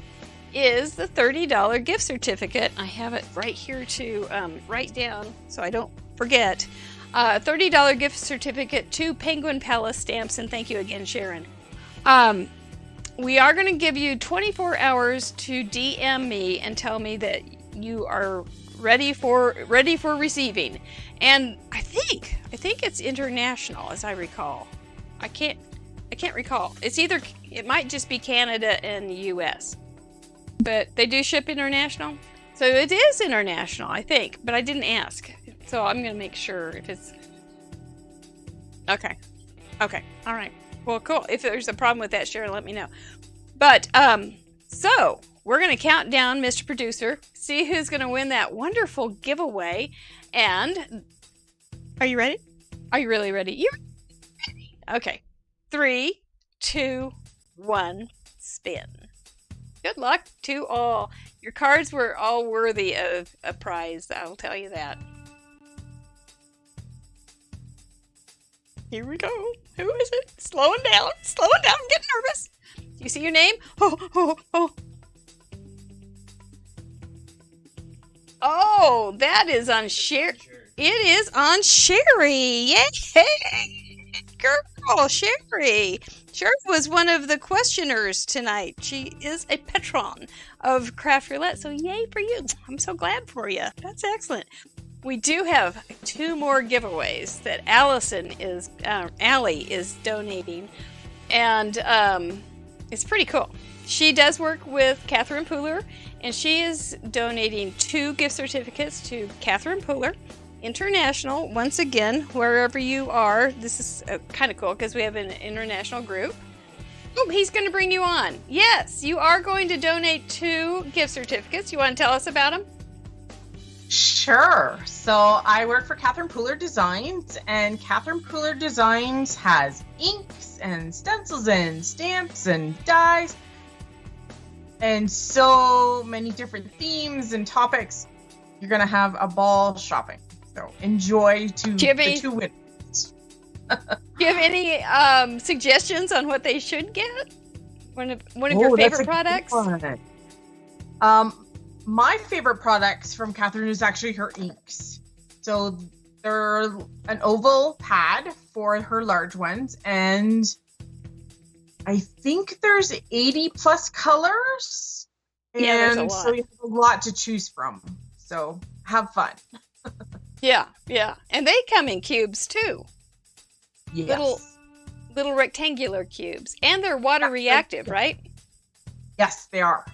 is the $30 gift certificate. I have it right here to write down so I don't forget. $30 gift certificate to Penguin Palace Stamps, and thank you again, Sharon. We are going to give you 24 hours to DM me and tell me that you are ready for receiving. And I think it's international, as I recall. I can't recall. It might just be Canada and the US. But they do ship international. So it is international, I think, but I didn't ask. So I'm going to make sure if it's... Okay. All right. Well, cool. If there's a problem with that, Sharon, let me know. But, so we're going to count down, Mr. Producer, see who's going to win that wonderful giveaway. And are you ready? Are you really ready? You're ready. Okay. 3, 2, 1, spin. Good luck to all. Your cards were all worthy of a prize, I'll tell you that. Here we go. Who is it? Slowing down. I'm getting nervous. Do you see your name? Oh. Oh, that is on Sherry. It is on Sherry. Yay! Girl, Sherry. Sherry was one of the questioners tonight. She is a patron of Craft Roulette, so yay for you. I'm so glad for you. That's excellent. We do have 2 more giveaways that Allie is donating, and it's pretty cool. She does work with Catherine Pooler, and she is donating 2 gift certificates to Catherine Pooler International. Once again, wherever you are, this is kind of cool because we have an international group. Oh, he's going to bring you on. Yes, you are going to donate 2 gift certificates. You want to tell us about them? Sure. So I work for Catherine Pooler Designs, and Catherine Pooler Designs has inks and stencils and stamps and dies and so many different themes and topics. You're going to have a ball shopping. So enjoy the 2 winners. Do you have any suggestions on what they should get? One of your favorite products? My favorite products from Catherine is actually her inks. So they're an oval pad for her large ones, and I think there's 80 plus colors. Yeah, there's a lot. So you have a lot to choose from. So have fun. Yeah. And they come in cubes too. Yes. Little rectangular cubes. And they're water reactive, right? Yes, they are.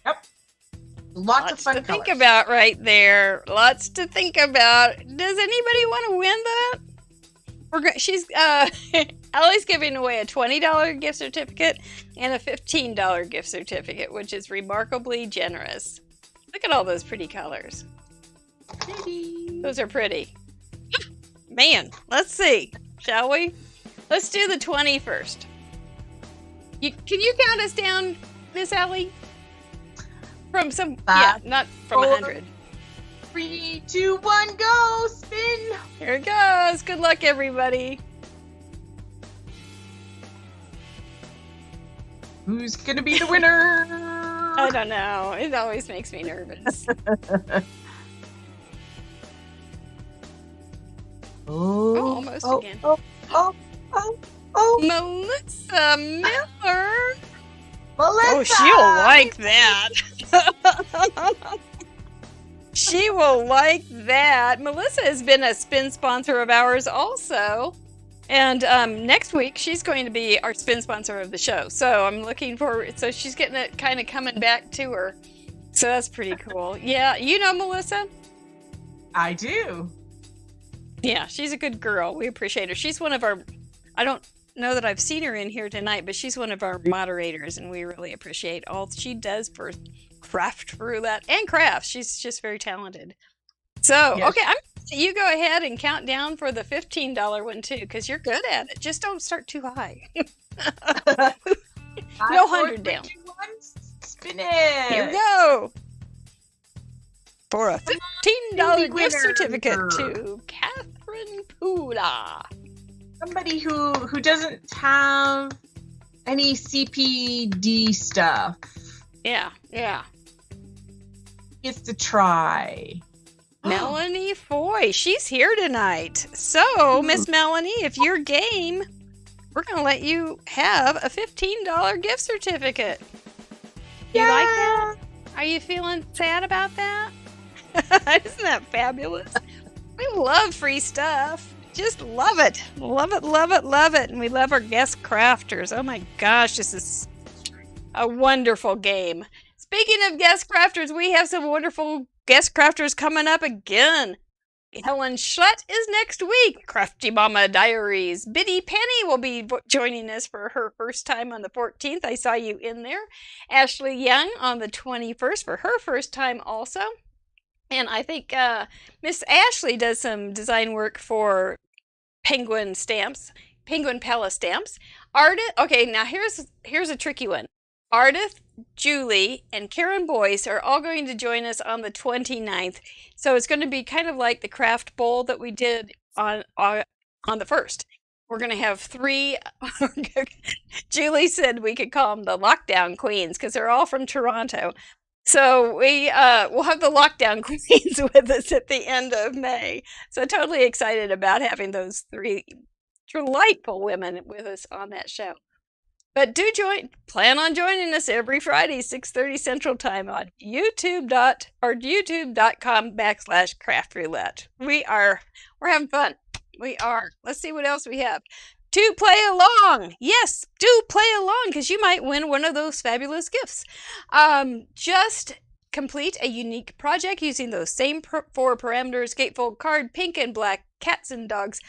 Yep. Lots of fun to colors. think about right there. Lots to think about. Does anybody want to win that? Ellie's giving away a $20 gift certificate and a $15 gift certificate, which is remarkably generous. Look at all those pretty colors. Pretty. Those are pretty. Man, let's see. Shall we? Let's do the 20 first. Can you count us down, Miss Ellie? From some, not from 100. 3, 2, 1, go! Spin! Here it goes. Good luck, everybody. Who's gonna be the winner? I don't know. It always makes me nervous. Almost again. Melissa Miller. Melissa! Oh, she'll like that. She will like that. Melissa has been a spin sponsor of ours also. And next week, she's going to be our spin sponsor of the show. So I'm looking forward. So she's getting it kind of coming back to her. So that's pretty cool. Yeah, you know Melissa? I do. Yeah, she's a good girl. We appreciate her. She's one of our, I don't know that I've seen her in here tonight, but she's one of our moderators, and we really appreciate all she does for Craft Roulette and crafts. She's just very talented. So, yes. Okay, you go ahead and count down for the $15 one too, because you're good at it. Just don't start too high. No 100 down. 3, 2, 1, spin it. Here we go. For a $15 gift certificate to Catherine Pula. Somebody who doesn't have any CPD stuff. Yeah. Gets to try. Melanie Foy, she's here tonight. So, Miss Melanie, if you're game, we're going to let you have a $15 gift certificate. You like that? Are you feeling sad about that? Isn't that fabulous? We love free stuff. Just love it. Love it, love it, love it. And we love our guest crafters. Oh my gosh, this is a wonderful game. Speaking of guest crafters, we have some wonderful guest crafters coming up again. Helen Schlett is next week. Crafty Mama Diaries. Biddy Penny will be joining us for her first time on the 14th. I saw you in there. Ashley Young on the 21st for her first time also. And I think Miss Ashley does some design work for Penguin stamps, Penguin Palace stamps. Okay, now here's a tricky one. Ardith, Julie, and Karen Boyce are all going to join us on the 29th. So it's going to be kind of like the craft bowl that we did on the 1st. We're going to have 3. Julie said we could call them the Lockdown Queens because they're all from Toronto. So we'll have the Lockdown Queens with us at the end of May. So totally excited about having those 3 delightful women with us on that show. But plan on joining us every Friday, 6:30 Central Time on youtube.com/Craft Roulette. We're having fun. We are. Let's see what else we have. To play along. Yes, do play along because you might win one of those fabulous gifts. Just complete a unique project using those same 4 parameters: gatefold card, pink and black, cats and dogs,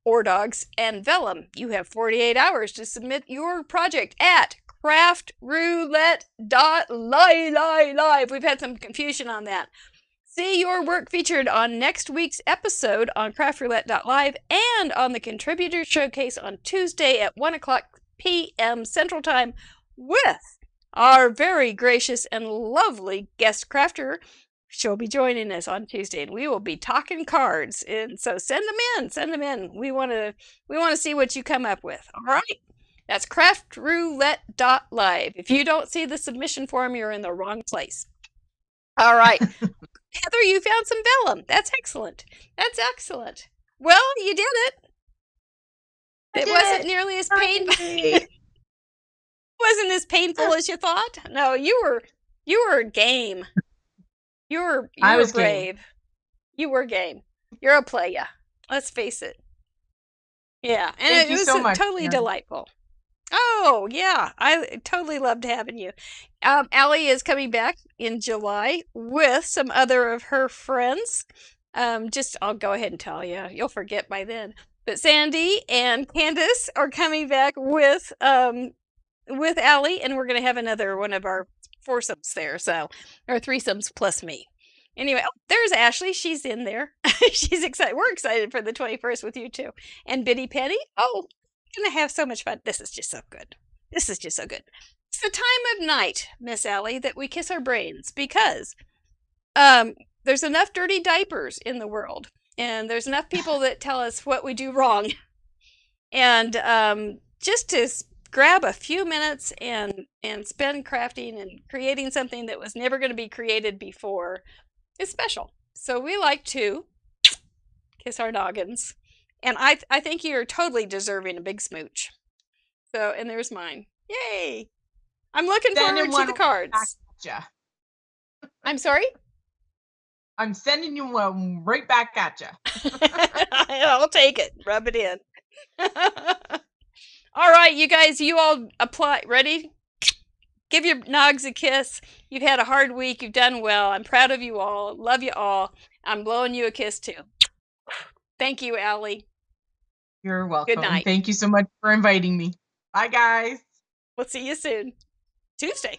or dogs, and vellum. You have 48 hours to submit your project at craftroulette.live. We've had some confusion on that. See your work featured on next week's episode on craftroulette.live and on the Contributor Showcase on Tuesday at 1 o'clock p.m. Central Time with our very gracious and lovely guest crafter. She'll be joining us on Tuesday, and we will be talking cards. And so send them in. We want to see what you come up with. All right. That's craftroulette.live. If you don't see the submission form, you're in the wrong place. All right. Heather, you found some vellum. That's excellent. That's excellent. Well, you did it. It wasn't nearly as painful. Wasn't as painful as you thought. No, you were game. You were brave. Game. You were game. You're a playa. Let's face it. Yeah, and Thank it was so much, totally Karen. delightful. Oh, yeah. I totally loved having you. Allie is coming back in July with some other of her friends. I'll go ahead and tell you. You'll forget by then. But Sandy and Candace are coming back with Allie, and we're going to have another one of our foursomes there. So, or threesomes plus me. Anyway, there's Ashley. She's in there. She's excited. We're excited for the 21st with you too. And Biddy Penny. Oh, gonna have so much fun. This is just so good. It's the time of night, Miss Allie, that we kiss our brains because there's enough dirty diapers in the world, and there's enough people that tell us what we do wrong, and just to grab a few minutes and spend crafting and creating something that was never going to be created before is special. So we like to kiss our noggins. And I think you're totally deserving a big smooch. So, and there's mine. Yay! I'm looking forward to the cards. I'm sorry? I'm sending you one right back at you. I'll take it. Rub it in. All right, you guys, you all apply. Ready? Give your nogs a kiss. You've had a hard week. You've done well. I'm proud of you all. Love you all. I'm blowing you a kiss too. Thank you, Allie. You're welcome. Good night. Thank you so much for inviting me. Bye, guys. We'll see you soon. Tuesday.